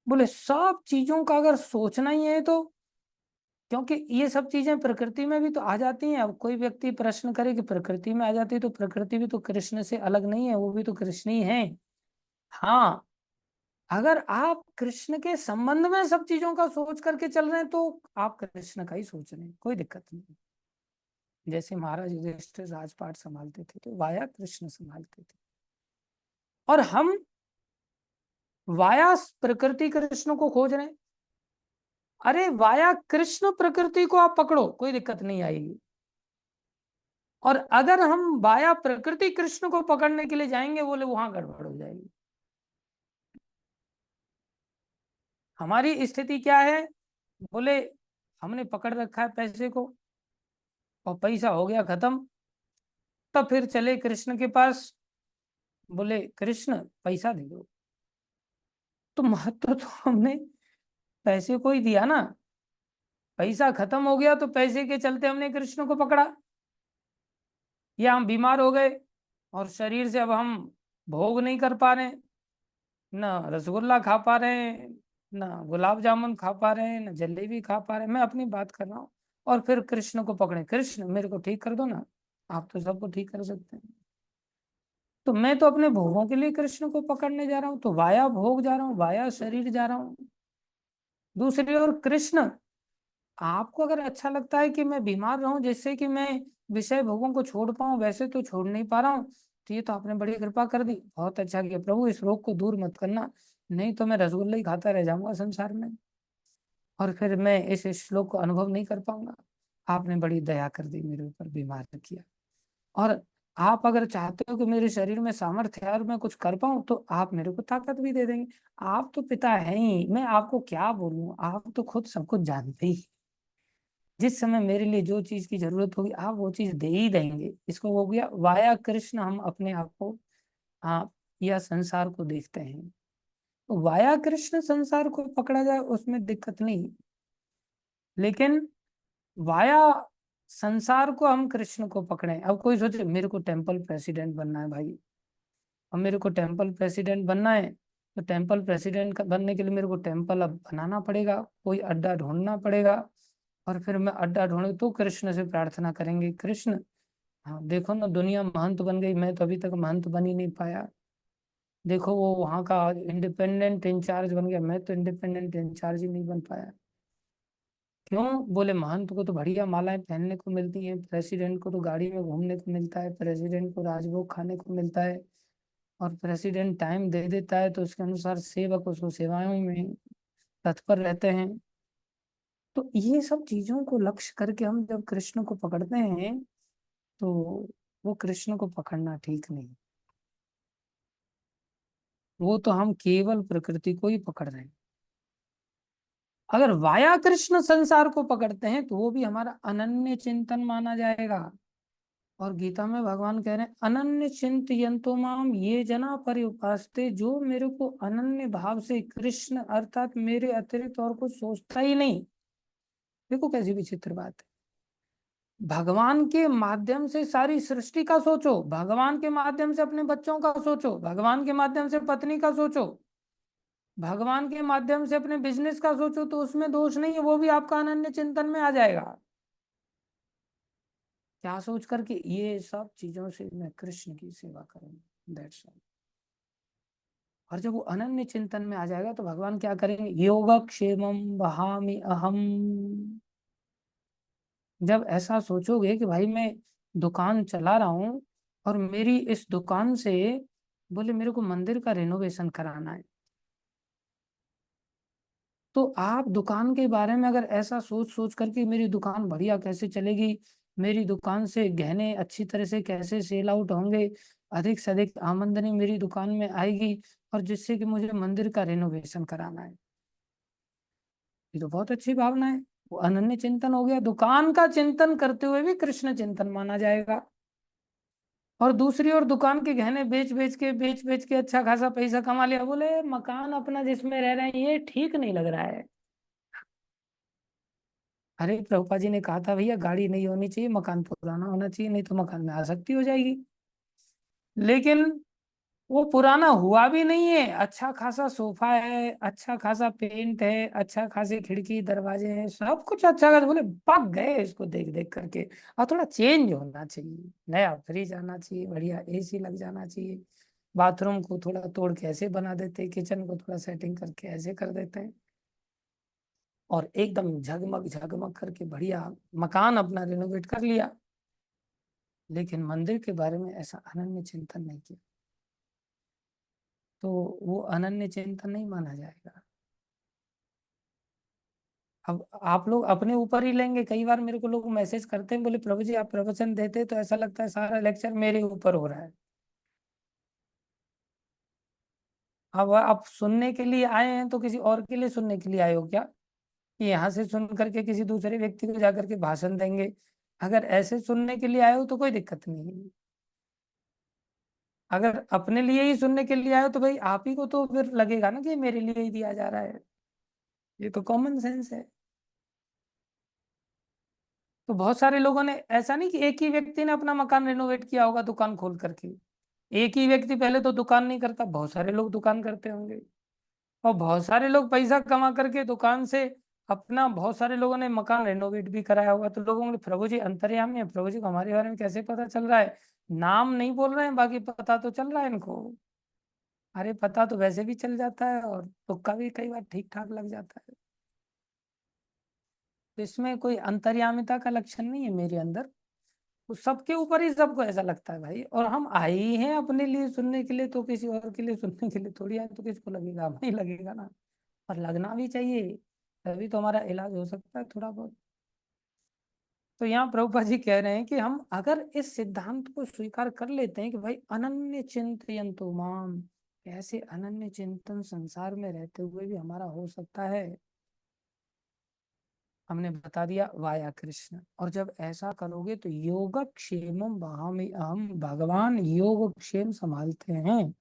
बोले सब चीजों का अगर सोचना ही है तो, क्योंकि ये सब चीजें प्रकृति में भी तो आ जाती हैं। अब कोई व्यक्ति प्रश्न करे कि प्रकृति में आ जाती है, तो प्रकृति भी तो कृष्ण से अलग नहीं है, वो भी तो कृष्ण ही है। हाँ, अगर आप कृष्ण के संबंध में सब चीजों का सोच करके चल रहे हैं तो आप कृष्ण का ही सोच रहे हैं, कोई दिक्कत नहीं। जैसे महाराज युधिष्ठिर राजपाट संभालते थे तो वाया कृष्ण संभालते थे, और हम वाया प्रकृति कृष्ण को खोज रहे हैं। अरे वाया कृष्ण प्रकृति को आप पकड़ो, कोई दिक्कत नहीं आएगी। और अगर हम वाया प्रकृति कृष्ण को पकड़ने के लिए जाएंगे, बोले वहां गड़बड़ हो जाएगी। हमारी स्थिति क्या है, बोले हमने पकड़ रखा है पैसे को, और पैसा हो गया खत्म, तब फिर चले कृष्ण के पास, बोले कृष्ण पैसा दे दो। तो महत्व तो हमने पैसे को ही दिया ना, पैसा खत्म हो गया तो पैसे के चलते हमने कृष्ण को पकड़ा। या हम बीमार हो गए और शरीर से अब हम भोग नहीं कर पा रहे हैं, न रसगुल्ला खा पा रहे हैं, न गुलाब जामुन खा पा रहे हैं, न जलेबी खा पा रहे हैं, मैं अपनी बात कर रहा हूँ। और फिर कृष्ण को पकड़े, कृष्ण मेरे को ठीक कर दो ना, आप तो सबको ठीक कर सकते हैं। तो मैं तो अपने भोगों के लिए कृष्ण को पकड़ने जा रहा हूँ, तो वाया भोग जा रहा हूँ, वाया शरीर जा रहा हूँ। दूसरी ओर कृष्ण, आपको अगर अच्छा लगता है कि मैं बीमार रहूं जिससे कि मैं विषय भोगों को छोड़ पाऊं, वैसे तो छोड़ नहीं पा रहा हूं, तो ये तो आपने बड़ी कृपा कर दी, बहुत अच्छा किया प्रभु, इस रोग को दूर मत करना, नहीं तो मैं रसगुल्ला ही खाता रह जाऊंगा संसार में, और फिर मैं इस श्लोक को अनुभव नहीं कर पाऊंगा। आपने बड़ी दया कर दी, मेरे ऊपर बीमार किया। और आप अगर चाहते हो कि मेरे शरीर में सामर्थ्य है और मैं कुछ कर पाऊं, तो आप मेरे को ताकत भी दे देंगे। आप तो पिता हैं ही, मैं आपको क्या बोलूं, आप तो खुद सब कुछ जानते ही। जिस समय मेरे लिए जो चीज की जरूरत होगी आप वो चीज दे ही देंगे। इसको हो गया वाया कृष्ण, हम अपने आप को आप या संसार को देखते हैं, तो वाया कृष्ण संसार को पकड़ा जाए उसमें दिक्कत नहीं, लेकिन वाया संसार को हम कृष्ण को पकड़े। अब कोई सोचे मेरे को टेम्पल प्रेसिडेंट बनना है भाई, अब मेरे को टेम्पल प्रेसिडेंट बनना है, तो टेम्पल प्रेसिडेंट बनने के लिए मेरे को टेम्पल अब बनाना पड़ेगा, कोई अड्डा ढूंढना पड़ेगा, और फिर मैं अड्डा ढूंढे तो कृष्ण से प्रार्थना करेंगे, कृष्ण हाँ देखो ना दुनिया महंत बन गई, मैं तो अभी तक महंत बन ही नहीं पाया। देखो वो वहां का इंडिपेंडेंट इंचार्ज बन गया, मैं तो इंडिपेंडेंट इंचार्ज ही नहीं बन पाया। क्यों? बोले महंत को तो बढ़िया मालाएं पहनने को मिलती हैं, प्रेसिडेंट को तो गाड़ी में घूमने को मिलता है, प्रेसिडेंट को राजभोग खाने को मिलता है, और प्रेसिडेंट टाइम दे देता है तो उसके अनुसार सेवक उसको सेवाओं में तत्पर रहते हैं। तो ये सब चीजों को लक्ष्य करके हम जब कृष्ण को पकड़ते हैं तो वो कृष्ण को पकड़ना ठीक नहीं। वो तो हम केवल प्रकृति को ही पकड़ रहे हैं। अगर वाया कृष्ण संसार को पकड़ते हैं तो वो भी हमारा अनन्य चिंतन माना जाएगा। और गीता में भगवान कह रहे हैं अनन्य चिंतयन्तो माम ये जना पर्युपासते, जो मेरे को अनन्य भाव से कृष्ण अर्थात मेरे अतिरिक्त और कुछ सोचता ही नहीं। देखो कैसी विचित्र बात है। भगवान के माध्यम से सारी सृष्टि का सोचो, भगवान के माध्यम से अपने बच्चों का सोचो, भगवान के माध्यम से पत्नी का सोचो, भगवान के माध्यम से अपने बिजनेस का सोचो, तो उसमें दोष नहीं है, वो भी आपका अनन्य चिंतन में आ जाएगा। क्या सोच करके? ये सब चीजों से मैं कृष्ण की सेवा करूंगा, दैट्स ऑल। और जब वो अनन्य चिंतन में आ जाएगा तो भगवान क्या करेंगे? योगक्षेमम वहामि अहम। जब ऐसा सोचोगे कि भाई मैं दुकान चला रहा हूं और मेरी इस दुकान से, बोले मेरे को मंदिर का रेनोवेशन कराना है, तो आप दुकान के बारे में अगर ऐसा सोच सोच करके मेरी दुकान बढ़िया कैसे चलेगी, मेरी दुकान से गहने अच्छी तरह से कैसे सेल आउट होंगे, अधिक से अधिक आमदनी मेरी दुकान में आएगी, और जिससे कि मुझे मंदिर का रेनोवेशन कराना है, ये तो बहुत अच्छी भावना है। वो अनन्य चिंतन हो गया। दुकान का चिंतन करते हुए भी कृष्ण चिंतन माना जाएगा। और दूसरी ओर दुकान के गहने बेच बेच के अच्छा खासा पैसा कमा लिया, बोले मकान अपना जिसमें रह रहे हैं ये ठीक नहीं लग रहा है। अरे प्रभुपा जी ने कहा था भैया गाड़ी नहीं होनी चाहिए, मकान पुराना होना चाहिए, नहीं तो मकान में आसक्ति हो जाएगी। लेकिन वो पुराना हुआ भी नहीं है, अच्छा खासा सोफा है, अच्छा खासा पेंट है, अच्छा खासी खिड़की दरवाजे हैं, सब कुछ अच्छा खासा, बोले पक गए इसको देख देख करके। और थोड़ा चेंज होना चाहिए, नया फ्रिज आना चाहिए, बढ़िया एसी लग जाना चाहिए, बाथरूम को थोड़ा तोड़ के ऐसे बना देते, किचन को थोड़ा सेटिंग करके ऐसे कर देते हैं, और एकदम झगमग झगमग करके बढ़िया मकान अपना रिनोवेट कर लिया। लेकिन मंदिर के बारे में ऐसा अनन्य चिंतन नहीं किया, तो वो अनन्य चिंतन नहीं माना जाएगा। अब आप लोग अपने ऊपर ही लेंगे। कई बार मेरे को लोग मैसेज करते हैं, बोले प्रभु जी आप प्रवचन देते तो ऐसा लगता है सारा लेक्चर मेरे ऊपर हो रहा है। अब आप सुनने के लिए आए हैं तो किसी और के लिए सुनने के लिए आए हो क्या, कि यहाँ से सुन करके किसी दूसरे व्यक्ति को जाकर के भाषण देंगे? अगर ऐसे सुनने के लिए आए हो तो कोई दिक्कत नहीं है। अगर अपने लिए ही सुनने के लिए आए हो तो भाई आप ही को तो फिर लगेगा ना कि मेरे लिए ही दिया जा रहा है। ये तो कॉमन सेंस है। तो बहुत सारे लोगों ने, ऐसा नहीं कि एक ही व्यक्ति ने अपना मकान रिनोवेट किया होगा दुकान खोल करके। एक ही व्यक्ति पहले तो दुकान नहीं करता, बहुत सारे लोग दुकान करते होंगे, और बहुत सारे लोग पैसा कमा करके दुकान से अपना, बहुत सारे लोगों ने मकान रेनोवेट भी कराया होगा। तो लोगों ने, प्रभु जी अंतर्यामी है, प्रभु जी को हमारे बारे में कैसे पता चल रहा है? नाम नहीं बोल रहे हैं, बाकी पता तो चल रहा है इनको। अरे पता तो वैसे भी चल जाता है, और तुक्का भी कई बार ठीक ठाक लग जाता है। तो इसमें कोई अंतर्यामिता का लक्षण नहीं है मेरे अंदर। तो सबके ऊपर ही सबको ऐसा लगता है भाई, और हम आए ही हैं अपने लिए सुनने के लिए, तो किसी और के लिए सुनने के लिए थोड़ी आए, तो किसको लगेगा? हमें ही लगेगा ना। और लगना भी चाहिए, तभी तो हमारा इलाज हो सकता है थोड़ा बहुत। तो यहाँ प्रभुपा जी कह रहे हैं कि हम अगर इस सिद्धांत को स्वीकार कर लेते हैं कि भाई अनन्य चिंतयन्तु माम, कैसे अनन्य चिंतन संसार में रहते हुए भी हमारा हो सकता है। हमने बता दिया वाया कृष्ण। और जब ऐसा करोगे तो योगक्षेमम वहामि अहम, भगवान योगक्षेम संभालते हैं,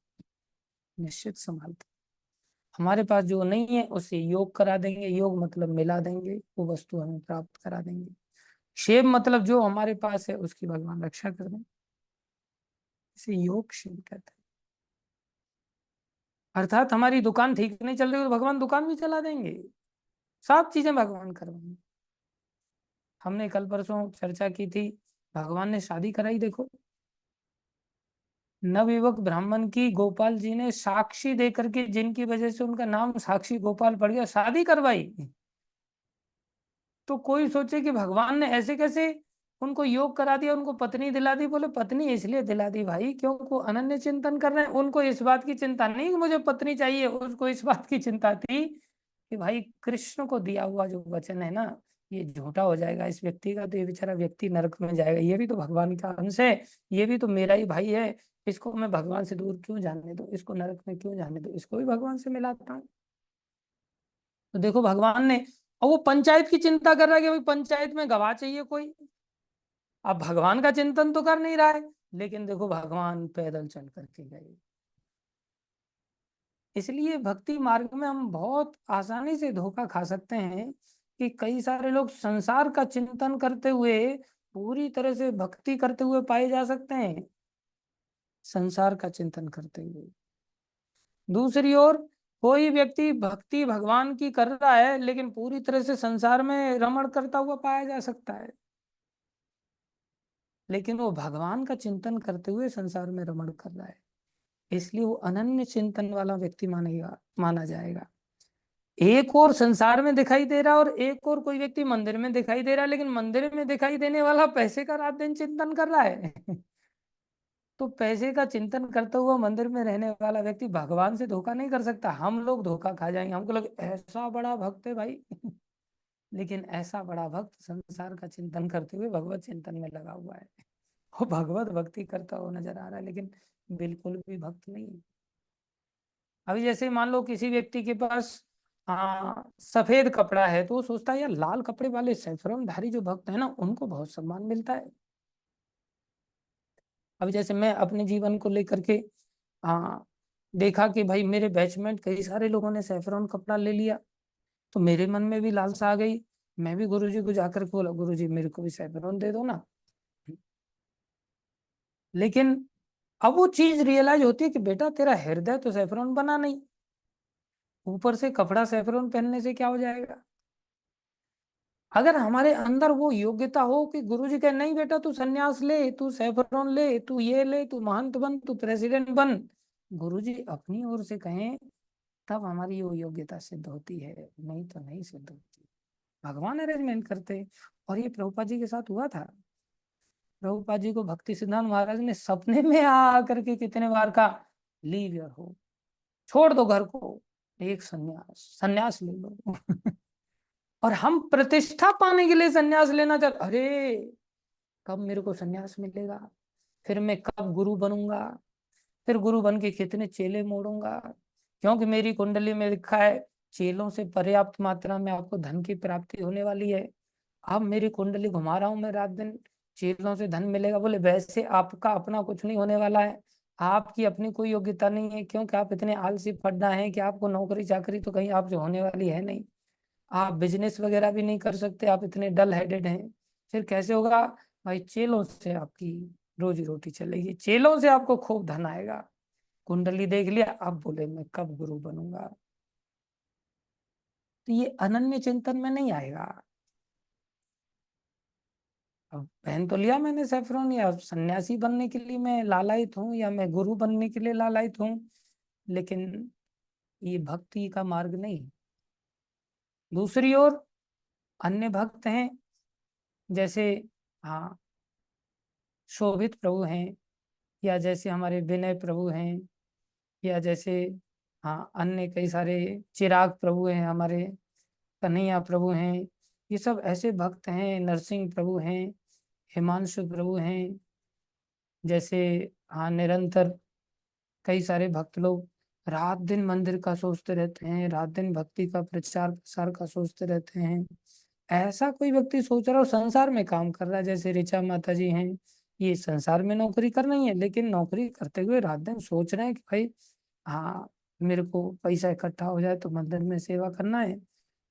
निश्चित संभालते हैं। हमारे पास जो नहीं है उससे योग करा देंगे, योग मतलब मिला देंगे, वो वस्तु हमें प्राप्त करा देंगे। क्षेम मतलब जो हमारे पास है उसकी भगवान रक्षा कर देंगे, इसे योग क्षेम कहते हैं। अर्थात हमारी दुकान ठीक नहीं चल रही तो भगवान दुकान भी चला देंगे, सब चीजें भगवान करवाएंगे। हमने कल परसों चर्चा की थी, भगवान ने शादी कराई, देखो नवयुवक ब्राह्मण की गोपाल जी ने साक्षी देकर के, जिनकी वजह से उनका नाम साक्षी गोपाल पड़ गया, शादी करवाई। तो कोई सोचे कि भगवान ने ऐसे कैसे उनको योग करा दिया, उनको पत्नी दिला दी। बोले पत्नी इसलिए दिला दी भाई क्योंकि वो अनन्य चिंतन कर रहे हैं। उनको इस बात की चिंता नहीं कि मुझे पत्नी चाहिए, उसको इस बात की चिंता थी कि भाई कृष्ण को दिया हुआ जो वचन है ना, ये झूठा हो जाएगा इस व्यक्ति का, तो ये बेचारा व्यक्ति नरक में जाएगा। ये भी तो भगवान का अंश है, ये भी तो मेरा ही भाई है, इसको मैं भगवान से दूर क्यों जाने दूं, इसको नरक में क्यों जाने दूं, इसको भी भगवान से मिलाता हूँ। तो देखो भगवान ने, और वो पंचायत की चिंता कर रहा है कि भाई पंचायत में गवाह चाहिए कोई। अब भगवान का चिंतन तो कर नहीं रहा है, लेकिन देखो भगवान पैदल चल करके गए। इसलिए भक्ति मार्ग में हम बहुत आसानी से धोखा खा सकते हैं कि कई सारे लोग संसार का चिंतन करते हुए पूरी तरह से भक्ति करते हुए पाए जा सकते हैं, संसार का चिंतन करते हुए। दूसरी ओर कोई व्यक्ति भक्ति भगवान की कर रहा है लेकिन पूरी तरह से संसार में रमण करता हुआ पाया जा सकता है, लेकिन वो भगवान का चिंतन करते हुए संसार में रमण कर रहा है, इसलिए वो अनन्य चिंतन वाला व्यक्ति मानेगा, माना जाएगा। एक और संसार में दिखाई दे रहा और एक और कोई व्यक्ति मंदिर में दिखाई दे रहा है, लेकिन मंदिर में दिखाई देने वाला पैसे का रात दिन चिंतन कर रहा है। तो पैसे का चिंतन करता हुआ मंदिर में रहने वाला व्यक्ति भगवान से धोखा नहीं कर सकता। हम लोग धोखा खा जाएंगे, हमको लगे ऐसा बड़ा भक्त है भाई। लेकिन ऐसा बड़ा भक्त संसार का चिंतन करते हुए भगवत चिंतन में लगा हुआ है, वो भगवत भक्ति करता हुआ नजर आ रहा है, लेकिन बिल्कुल भी भक्त नहीं है। अभी जैसे मान लो किसी व्यक्ति के पास सफेद कपड़ा है, तो वो सोचता है यार लाल कपड़े वाले सैफरन धारी जो भक्त है ना, उनको बहुत सम्मान मिलता है। अभी जैसे मैं अपने जीवन को लेकर के आ, देखा कि भाई मेरे बैचमेंट कई सारे लोगों ने सैफरन कपड़ा ले लिया, तो मेरे मन में भी लालसा आ गई। मैं भी गुरुजी को जाकर के बोला, गुरुजी मेरे को भी सैफरन दे दो ना। लेकिन अब वो चीज रियलाइज होती है कि बेटा तेरा हृदय तो सैफरन बना नहीं, ऊपर से कपड़ा सैफरन पहनने से क्या हो जाएगा। अगर हमारे अंदर वो योग्यता हो कि गुरुजी कहे नहीं बेटा तू सन्यास ले, तू सैफरन ले, तू ये ले, तू महंत बन, तू प्रेसिडेंट बन, गुरुजी अपनी ओर से कहें, तब हमारी वो योग्यता सिद्ध होती है, नहीं तो नहीं सिद्ध होती। भगवान अरेंजमेंट करते। और ये प्रभुपाद जी के साथ हुआ था। प्रभुपाद जी को भक्ति सिद्धांत महाराज ने सपने में आ करके कितने बार कहा, लीव योर होम, छोड़ दो घर को, एक संन्यास, संन्यास ले लो। और हम प्रतिष्ठा पाने के लिए संन्यास लेना चाहते, अरे कब मेरे को संन्यास मिलेगा, फिर मैं कब गुरु बनूंगा, फिर गुरु बन के कितने चेले मोड़ूंगा, क्योंकि मेरी कुंडली में लिखा है चेलों से पर्याप्त मात्रा में आपको धन की प्राप्ति होने वाली है। अब मेरी कुंडली घुमा रहा हूं मैं रात दिन, चेलों से धन मिलेगा। बोले वैसे आपका अपना कुछ नहीं होने वाला है, आपकी अपनी कोई योग्यता नहीं है, क्योंकि आप इतने आलसी फड्डा हैं कि आपको नौकरी चाकरी तो कहीं आप जो होने वाली है नहीं, आप बिजनेस वगैरह भी नहीं कर सकते, आप इतने डल हेडेड हैं। फिर कैसे होगा भाई, चेलों से आपकी रोजी रोटी चलेगी, चेलों से आपको खूब धन आएगा। कुंडली देख लिया, अब बोले मैं कब गुरु बनूंगा। तो ये अनन्य चिंतन में नहीं आएगा। अब पहन तो लिया मैंने सेफ्रॉन, या सन्यासी बनने के लिए मैं लालायित हूँ, या मैं गुरु बनने के लिए लालायित हूँ, लेकिन ये भक्ति का मार्ग नहीं। दूसरी ओर अन्य भक्त हैं, जैसे हाँ शोभित प्रभु हैं, या जैसे हमारे विनय प्रभु हैं, या जैसे हाँ अन्य कई सारे चिराग प्रभु हैं, हमारे कन्हैया प्रभु हैं। ये सब ऐसे भक्त हैं, नरसिंह प्रभु हैं, हिमांशु प्रभु हैं, जैसे हाँ निरंतर कई सारे भक्त लोग रात दिन मंदिर का सोचते रहते हैं, रात दिन भक्ति का प्रचार प्रसार का सोचते रहते हैं। ऐसा कोई व्यक्ति सोच रहा हो संसार में काम कर रहा है, जैसे ऋचा माता जी हैं, ये संसार में नौकरी कर रही है, लेकिन नौकरी करते हुए रात दिन सोच रहे हैं कि भाई हाँ मेरे को पैसा इकट्ठा हो जाए तो मंदिर में सेवा करना है,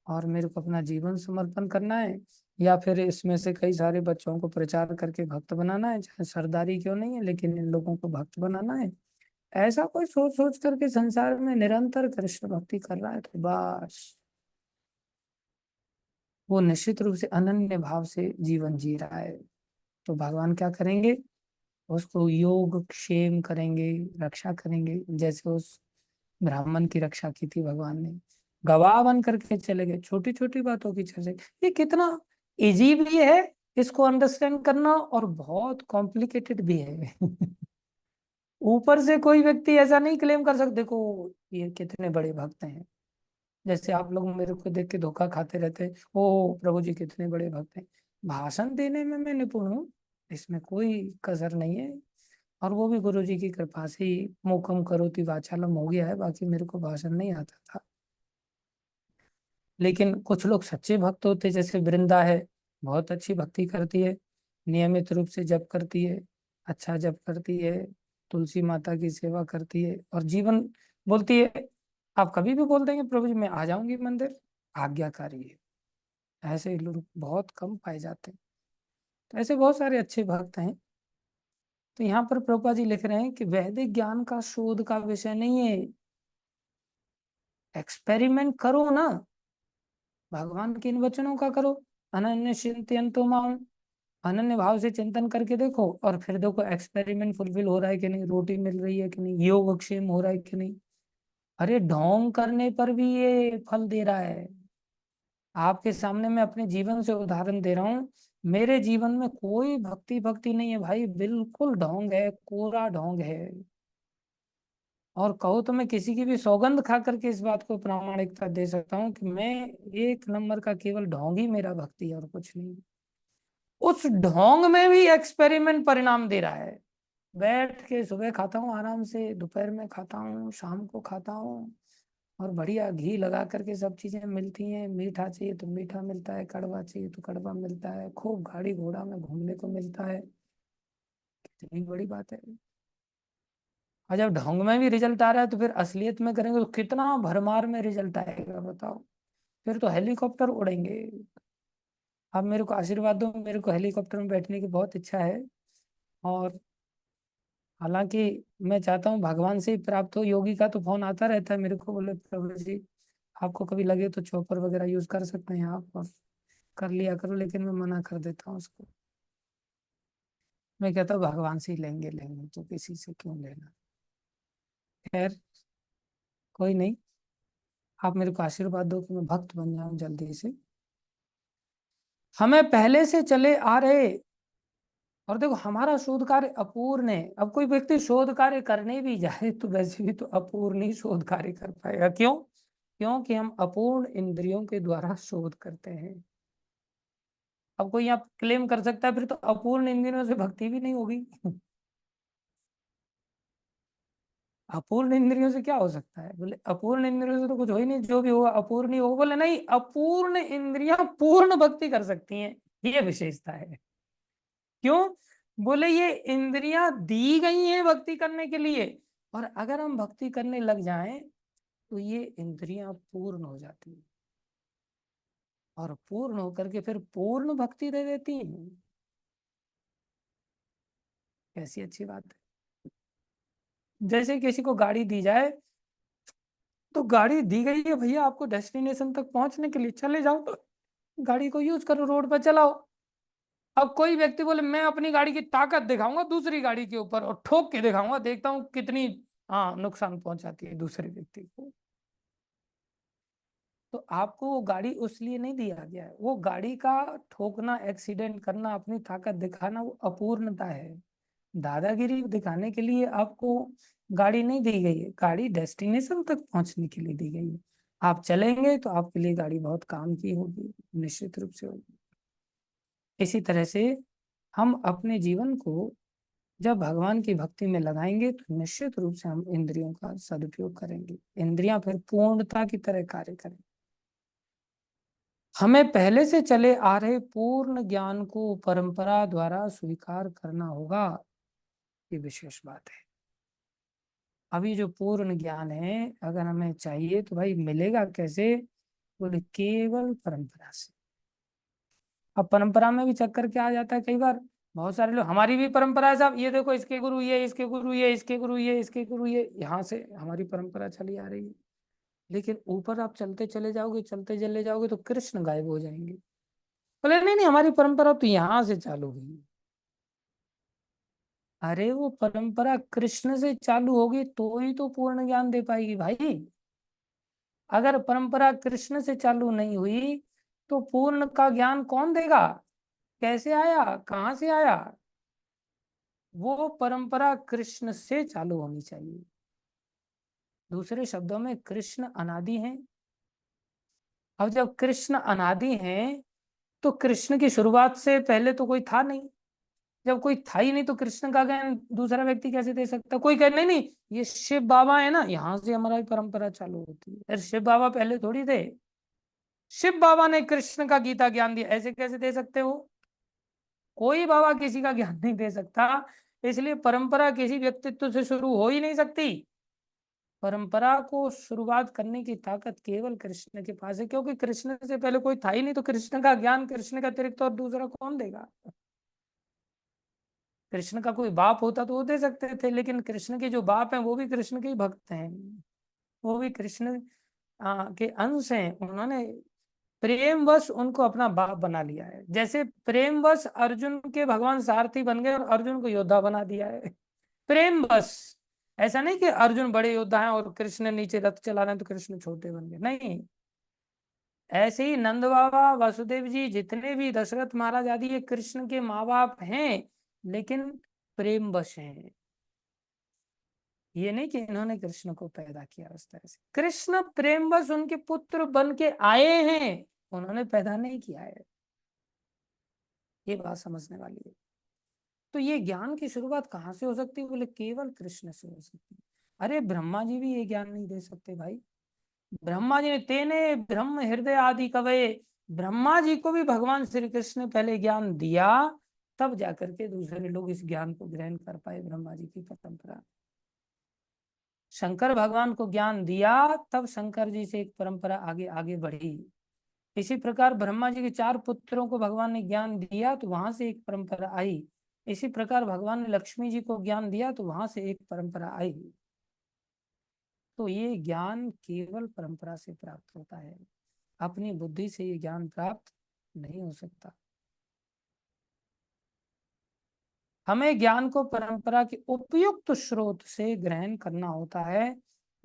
और मेरे को अपना जीवन समर्पण करना है, या फिर इसमें से कई सारे बच्चों को प्रचार करके भक्त बनाना है, चाहे सरदारी क्यों नहीं है, लेकिन इन लोगों को भक्त बनाना है। ऐसा कोई सोच सोच करके संसार में निरंतर कृष्ण भक्ति कर रहा है, तो बस वो निश्चित रूप से अनन्य भाव से जीवन जी रहा है। तो भगवान क्या करेंगे, उसको योग क्षेम करेंगे, रक्षा करेंगे, जैसे उस ब्राह्मण की रक्षा की थी भगवान ने। गवाह बन करके चले गए, छोटी छोटी बातों की चर्चा। ये कितना इजी भी है इसको अंडरस्टैंड करना, और बहुत कॉम्प्लिकेटेड भी है। ऊपर से कोई व्यक्ति ऐसा नहीं क्लेम कर सकते, देखो ये कितने बड़े भक्त हैं। जैसे आप लोग मेरे को देख के धोखा खाते रहते हैं, ओ प्रभु जी कितने बड़े भक्त हैं। भाषण देने में मैं निपुण हूँ, इसमें कोई कसर नहीं है। और वो भी गुरु जी की कृपा से ही मोकम करोति वाचालम हो गया है, बाकी मेरे को भाषण नहीं आता था। लेकिन कुछ लोग सच्चे भक्त होते, जैसे वृंदा है, बहुत अच्छी भक्ति करती है, नियमित रूप से जप करती है, अच्छा जप करती है, तुलसी माता की सेवा करती है, और जीवन बोलती है। आप कभी भी बोल देंगे प्रभु जी मैं आ जाऊंगी मंदिर, आज्ञाकारी है। ऐसे लोग बहुत कम पाए जाते हैं। तो ऐसे बहुत सारे अच्छे भक्त हैं। तो यहाँ पर प्रभुपाद जी लिख रहे हैं कि वैदिक ज्ञान का शोध का विषय नहीं है, एक्सपेरिमेंट करो ना, भगवान के इन वचनों का करो। अनन्य चिंतयन्तो माम, अनन्य भाव से चिंतन करके देखो, और फिर देखो एक्सपेरिमेंट फुलफिल हो रहा है कि नहीं, रोटी मिल रही है कि नहीं, योगक्षेम हो रहा है कि नहीं। अरे ढोंग करने पर भी ये फल दे रहा है। आपके सामने मैं अपने जीवन से उदाहरण दे रहा हूँ। मेरे जीवन में कोई भक्ति भक्ति नहीं है भाई, बिल्कुल ढोंग है, कोरा ढोंग है। और कहो तो मैं किसी की भी सौगंध खा करके इस बात को प्रामाणिकता दे सकता हूँ कि मैं एक नंबर का केवल ढोंग ही मेरा भक्ति है, और कुछ नहीं। उस ढोंग में भी एक्सपेरिमेंट परिणाम दे रहा है। बैठ के सुबह खाता हूँ आराम से, दोपहर में खाता हूँ, शाम को खाता हूँ, और बढ़िया घी लगा करके सब चीजें मिलती हैं। मीठा चाहिए तो मीठा मिलता है, कड़वा चाहिए तो कड़वा मिलता है, खूब गाड़ी घोड़ा में घूमने को मिलता है। कितनी बड़ी बात है। और जब ढंग में भी रिजल्ट आ रहा है, तो फिर असलियत में करेंगे तो कितना भरमार में रिजल्ट आएगा बताओ। फिर तो हेलीकॉप्टर उड़ेंगे। आप मेरे को आशीर्वाद दो, मेरे को हेलीकॉप्टर में बैठने की बहुत इच्छा है। और हालांकि मैं चाहता हूँ भगवान से ही प्राप्त हो। योगी का तो फोन आता रहता है मेरे को, बोले प्रभु जी आपको कभी लगे तो चॉपर वगैरह यूज कर सकते हैं आप, और कर लिया करो, लेकिन मैं मना कर देता हूँ उसको। मैं कहता हूँ भगवान से ही लेंगे, लेंगे तो किसी से क्यों लेना। खैर, कोई नहीं। आप मेरे को आशीर्वाद दो कि मैं भक्त बन जाऊं जल्दी से। हमें पहले से चले आ रहे, और देखो हमारा शोध कार्य अपूर्ण है। अब कोई व्यक्ति शोध कार्य करने भी जाए तो वैसे भी तो अपूर्ण ही शोध कार्य कर पाएगा। क्यों? क्योंकि हम अपूर्ण इंद्रियों के द्वारा शोध करते हैं। अब कोई यहाँ क्लेम कर सकता है फिर तो अपूर्ण इंद्रियों से भक्ति भी नहीं होगी। अपूर्ण इंद्रियों से क्या हो सकता है? बोले अपूर्ण इंद्रियों से तो कुछ हो ही नहीं, जो भी होगा अपूर्ण ही होगा। बोले नहीं, अपूर्ण इंद्रियां पूर्ण भक्ति कर सकती हैं, ये विशेषता है। क्यों? बोले ये इंद्रियां दी गई हैं भक्ति करने के लिए, और अगर हम भक्ति करने लग जाएं तो ये इंद्रियां पूर्ण हो जाती हैं, और पूर्ण होकर के फिर पूर्ण भक्ति दे देती हैं। कैसी अच्छी बात है। जैसे किसी को गाड़ी दी जाए, तो गाड़ी दी गई है भैया आपको डेस्टिनेशन तक पहुंचने के लिए, चले जाओ तो गाड़ी को यूज करो, रोड पर चलाओ। अब कोई व्यक्ति बोले मैं अपनी गाड़ी की ताकत दिखाऊंगा दूसरी गाड़ी के ऊपर, और ठोक के दिखाऊंगा, देखता हूँ कितनी हाँ नुकसान पहुंचाती है दूसरे व्यक्ति को। तो आपको वो गाड़ी उसलिए नहीं दिया गया है। वो गाड़ी का ठोकना, एक्सीडेंट करना, अपनी ताकत दिखाना, वो अपूर्णता है। दादागिरी दिखाने के लिए आपको गाड़ी नहीं दी गई है, गाड़ी डेस्टिनेशन तक पहुंचने के लिए दी गई है। आप चलेंगे तो आपके लिए गाड़ी बहुत काम की होगी, निश्चित रूप से होगी। इसी तरह से हम अपने जीवन को जब भगवान की भक्ति में लगाएंगे तो निश्चित रूप से हम इंद्रियों का सदुपयोग करेंगे, इंद्रियां फिर पूर्णता की तरह कार्य करेंगे। हमें पहले से चले आ रहे पूर्ण ज्ञान को परंपरा द्वारा स्वीकार करना होगा, ये विशेष बात है। अभी जो पूर्ण ज्ञान है अगर हमें चाहिए तो भाई मिलेगा कैसे? बोले केवल परंपरा से। अब परंपरा में भी चक्कर क्या आ जाता है कई बार। बहुत सारे लोग, हमारी भी परंपरा है साहब, ये देखो इसके गुरु ये, इसके गुरु ये, इसके गुरु ये, इसके गुरु ये, यहाँ से हमारी परंपरा चली आ रही है। लेकिन ऊपर आप चलते चले जाओगे, चलते चले जाओगे तो कृष्ण गायब हो जाएंगे। बोले नहीं नहीं, हमारी परंपरा तो यहाँ से चालू हुई। अरे वो परंपरा कृष्ण से चालू होगी तो ही तो पूर्ण ज्ञान दे पाएगी भाई। अगर परंपरा कृष्ण से चालू नहीं हुई तो पूर्ण का ज्ञान कौन देगा? कैसे आया, कहाँ से आया? वो परंपरा कृष्ण से चालू होनी चाहिए। दूसरे शब्दों में कृष्ण अनादि हैं। अब जब कृष्ण अनादि हैं तो कृष्ण की शुरुआत से पहले तो कोई था नहीं। जब कोई था ही नहीं तो कृष्ण का ज्ञान दूसरा व्यक्ति कैसे दे सकता? कोई कहे नहीं नहीं, ये शिव बाबा है ना, यहाँ से हमारी परंपरा चालू होती है। अरे शिव बाबा पहले थोड़ी थे। शिव बाबा ने कृष्ण का गीता ज्ञान दिया, ऐसे कैसे दे सकते हो? कोई बाबा किसी का ज्ञान नहीं दे सकता। इसलिए परंपरा किसी व्यक्तित्व से शुरू हो ही नहीं सकती। परंपरा को शुरुआत करने की ताकत केवल कृष्ण के पास है, क्योंकि कृष्ण से पहले कोई था ही नहीं, तो कृष्ण का ज्ञान कृष्ण के अतिरिक्त और दूसरा कौन देगा? कृष्ण का कोई बाप होता तो वो दे सकते थे, लेकिन कृष्ण के जो बाप हैं वो भी कृष्ण के ही भक्त हैं। वो भी कृष्ण के अंश हैं। उन्होंने प्रेमवश उनको अपना बाप बना लिया है। जैसे प्रेमवश अर्जुन के भगवान सारथी बन गए और अर्जुन को योद्धा बना दिया है। प्रेमवश। ऐसा नहीं कि अर्जुन बड़े योद्धा हैं और कृष्ण नीचे रथ चला रहे हैं तो कृष्ण छोटे बन गए, नहीं। ऐसे ही नंद बाबा, वसुदेव जी, जितने भी दशरथ महाराज आदि, ये कृष्ण के माँ बाप हैं, लेकिन प्रेमवश हैं। ये नहीं कि इन्होंने कृष्ण को पैदा किया उस तरह से। कृष्ण प्रेमवश उनके पुत्र बन के आए हैं, उन्होंने पैदा नहीं किया है। ये बात समझने वाली है। तो ये ज्ञान की शुरुआत कहाँ से हो सकती है? बोले केवल कृष्ण से हो सकती है। अरे ब्रह्मा जी भी ये ज्ञान नहीं दे सकते भाई। ब्रह्मा जी ने तेने ब्रह्म हृदय आदि कवये, ब्रह्मा जी को भी भगवान श्री कृष्ण ने पहले ज्ञान दिया, तब जाकर के दूसरे लोग इस ज्ञान को ग्रहण कर पाए। ब्रह्मा जी की परंपरा। शंकर भगवान को ज्ञान दिया, तब शंकर जी से एक परंपरा आगे आगे बढ़ी। इसी प्रकार ब्रह्मा जी के 4 पुत्रों को भगवान ने ज्ञान दिया तो वहां से एक परंपरा आई। इसी प्रकार भगवान ने लक्ष्मी जी को ज्ञान दिया तो वहां से एक परंपरा आई। तो ये ज्ञान केवल परंपरा से प्राप्त होता है। अपनी बुद्धि से ये ज्ञान प्राप्त नहीं हो सकता। हमें ज्ञान को परंपरा के उपयुक्त स्रोत से ग्रहण करना होता है।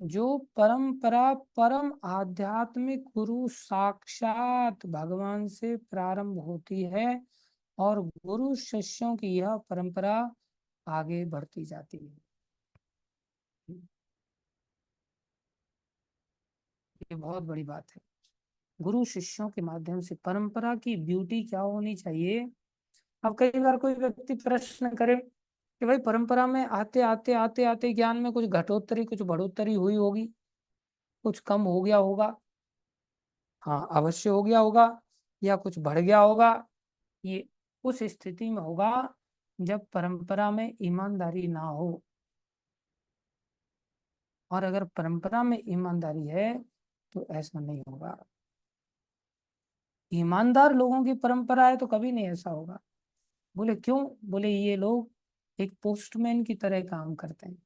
जो परंपरा परम आध्यात्मिक गुरु साक्षात भगवान से प्रारंभ होती है और गुरु शिष्यों की यह परंपरा आगे बढ़ती जाती है। ये बहुत बड़ी बात है। गुरु शिष्यों के माध्यम से परंपरा की ब्यूटी क्या होनी चाहिए? अब कई बार कोई व्यक्ति प्रश्न करे कि भाई परंपरा में आते आते आते आते ज्ञान में कुछ घटोत्तरी कुछ बढ़ोतरी हुई होगी, कुछ कम हो गया होगा। हाँ अवश्य हो गया होगा, या कुछ बढ़ गया होगा। ये उस स्थिति में होगा जब परंपरा में ईमानदारी ना हो। और अगर परंपरा में ईमानदारी है तो ऐसा नहीं होगा। ईमानदार लोगों की परंपरा है तो कभी नहीं ऐसा होगा। बोले क्यों? बोले ये लोग एक पोस्टमैन की तरह काम करते हैं।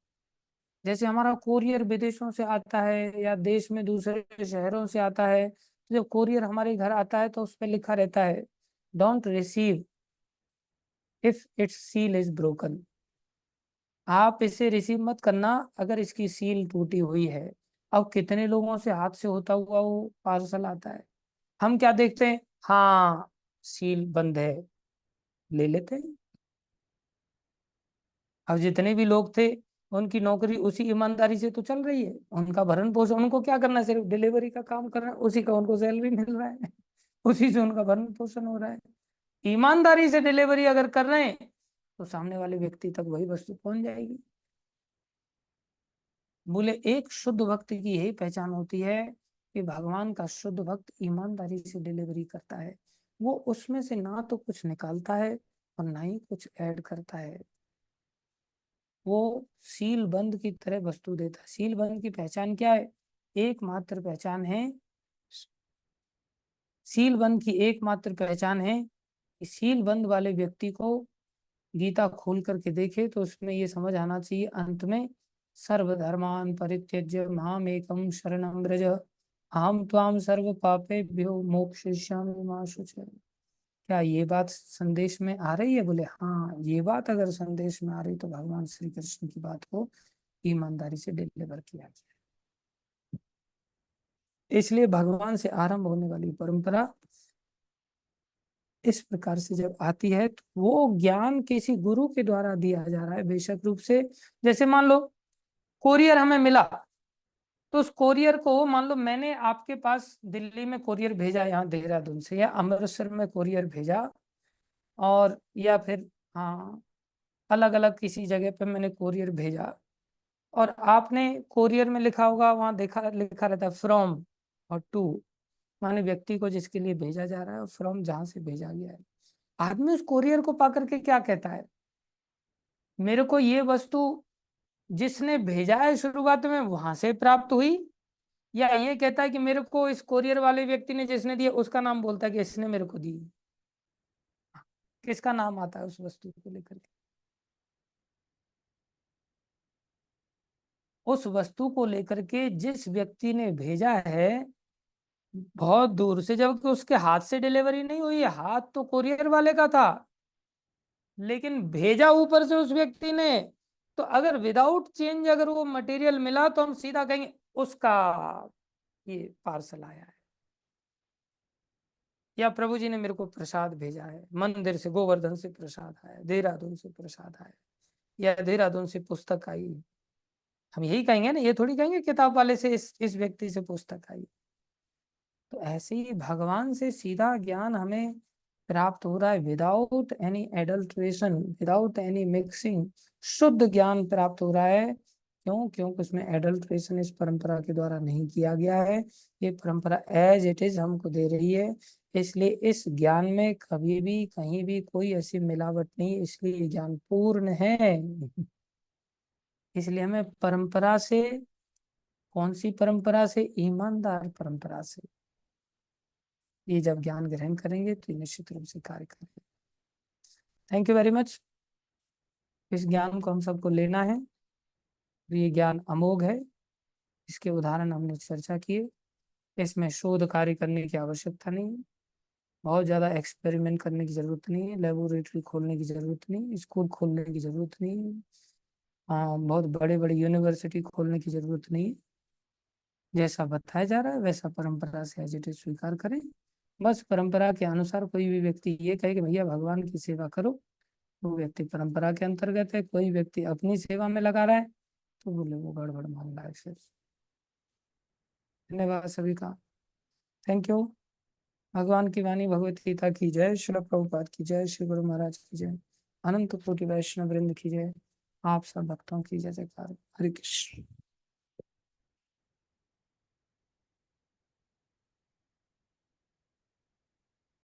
जैसे हमारा कोरियर विदेशों से आता है या देश में दूसरे शहरों से आता है, तो जब कोरियर हमारे घर आता है तो उस पर लिखा रहता है don't receive if it's seal is broken. आप इसे रिसीव मत करना अगर इसकी सील टूटी हुई है। अब कितने लोगों से हाथ से होता हुआ वो पार्सल आता है, हम क्या देखते हैं? हाँ सील बंद है, ले लेते हैं। अब जितने भी लोग थे उनकी नौकरी उसी ईमानदारी से तो चल रही है। उनका भरण पोषण, उनको क्या करना है? सिर्फ डिलीवरी का काम करना है, उसी का उनको सैलरी मिल रहा है। उसी से उनका भरण पोषण हो रहा है। ईमानदारी से डिलीवरी अगर कर रहे हैं तो सामने वाले व्यक्ति तक वही वस्तु पहुंच जाएगी। बोले एक शुद्ध भक्त की यही पहचान होती है कि भगवान का शुद्ध भक्त ईमानदारी से डिलीवरी करता है। वो उसमें से ना तो कुछ निकालता है और ना ही कुछ ऐड करता है। वो सील बंद की तरह वस्तु देता है। सील बंद की पहचान क्या है? एकमात्र पहचान है, सील बंद की एकमात्र पहचान है कि सील बंद वाले व्यक्ति को गीता खोल करके देखे तो उसमें ये समझ आना चाहिए अंत में, सर्वधर्मान परित्यज्य माम एकम शरणं व्रज अहम त्वाम सर्व पापेभ्यो मोक्षयिष्यामि मा शुचः। क्या ये बात संदेश में आ रही है? बोले हाँ, ये बात अगर संदेश में आ रही तो भगवान श्री कृष्ण की बात को ईमानदारी से डिलीवर किया गया। इसलिए भगवान से आरंभ होने वाली परंपरा इस प्रकार से जब आती है तो वो ज्ञान किसी गुरु के द्वारा दिया जा रहा है बेशक रूप से। जैसे मान लो कोरियर हमें मिला, तो उस कोरियर को मान लो मैंने आपके पास दिल्ली में कोरियर भेजा, यहाँ देहरादून से, या अमृतसर में कोरियर भेजा, और या फिर हाँ अलग अलग किसी जगह पे मैंने कोरियर भेजा, और आपने कोरियर में लिखा होगा, वहां देखा लिखा रहता है फ्रॉम और टू, माने व्यक्ति को जिसके लिए भेजा जा रहा है, और फ्रॉम जहां से भेजा गया है। आदमी उस कोरियर को पा करके क्या कहता है? मेरे को ये वस्तु जिसने भेजा है शुरुआत में वहां से प्राप्त हुई, या ये कहता है कि मेरे को इस कोरियर वाले व्यक्ति ने जिसने दिया उसका नाम बोलता है कि इसने मेरे को दी? किसका नाम आता है उस वस्तु को लेकर के? उस वस्तु को लेकर के जिस व्यक्ति ने भेजा है बहुत दूर से, जबकि उसके हाथ से डिलीवरी नहीं हुई है, हाथ तो कोरियर वाले का था, लेकिन भेजा ऊपर से उस व्यक्ति ने। तो अगर विदाउट चेंज अगर वो मटेरियल मिला तो हम सीधा कहेंगे उसका ये पार्सल आया है। या प्रभु जी ने मेरे को प्रसाद भेजा है, मंदिर से गोवर्धन से प्रसाद आया, देहरादून से प्रसाद आया, या देहरादून से पुस्तक आई। हम यही कहेंगे ना, ये थोड़ी कहेंगे किताब वाले से इस व्यक्ति से पुस्तक आई। तो ऐसे ही भगवान से सीधा ज्ञान हमें प्राप्त हो रहा है without any adulteration, without any mixing. शुद्ध ज्ञान प्राप्त हो रहा है। क्यों? क्योंकि उसमें एडल्ट्रेशन इस परंपरा के द्वारा नहीं किया गया है। ये परंपरा एज इट इज हमको दे रही है। इसलिए इस ज्ञान में कभी भी कहीं भी कोई ऐसी मिलावट नहीं, इसलिए ये ज्ञान पूर्ण है। इसलिए हमें परंपरा से, कौन सी परंपरा से? ईमानदार परंपरा से ये जब ज्ञान ग्रहण करेंगे तो ये निश्चित रूप से कार्य करेंगे। Thank you very much. इस ज्ञान को हम सबको लेना है। ये ज्ञान अमोघ है। इसके उदाहरण हमने चर्चा किए। इसमें शोध कार्य करने की आवश्यकता नहीं है, बहुत ज्यादा एक्सपेरिमेंट करने की जरूरत नहीं है, लेबोरेटरी खोलने की जरूरत नहीं है, स्कूल खोलने की जरूरत नहीं है, बहुत बड़े बड़े यूनिवर्सिटी खोलने की जरूरत नहीं है। जैसा बताया जा रहा है वैसा परंपरा से एज इट इज स्वीकार करें। बस परंपरा के अनुसार कोई भी व्यक्ति ये कहे कि भैया भगवान की सेवा करो, वो व्यक्ति परंपरा के अंतर्गत है। कोई व्यक्ति अपनी सेवा में लगा रहा है तो बोले वो गड़बड़ मान रहा है फिर। धन्यवाद सभी का। Thank you. भगवान की वाणी भगवत गीता की जय, श्रील प्रभुपाद की जय, श्री गुरु महाराज की जय, अनंत कोटि वैष्णव वृंद की जय, आप सब भक्तों की जय जयकार। हरे कृष्ण।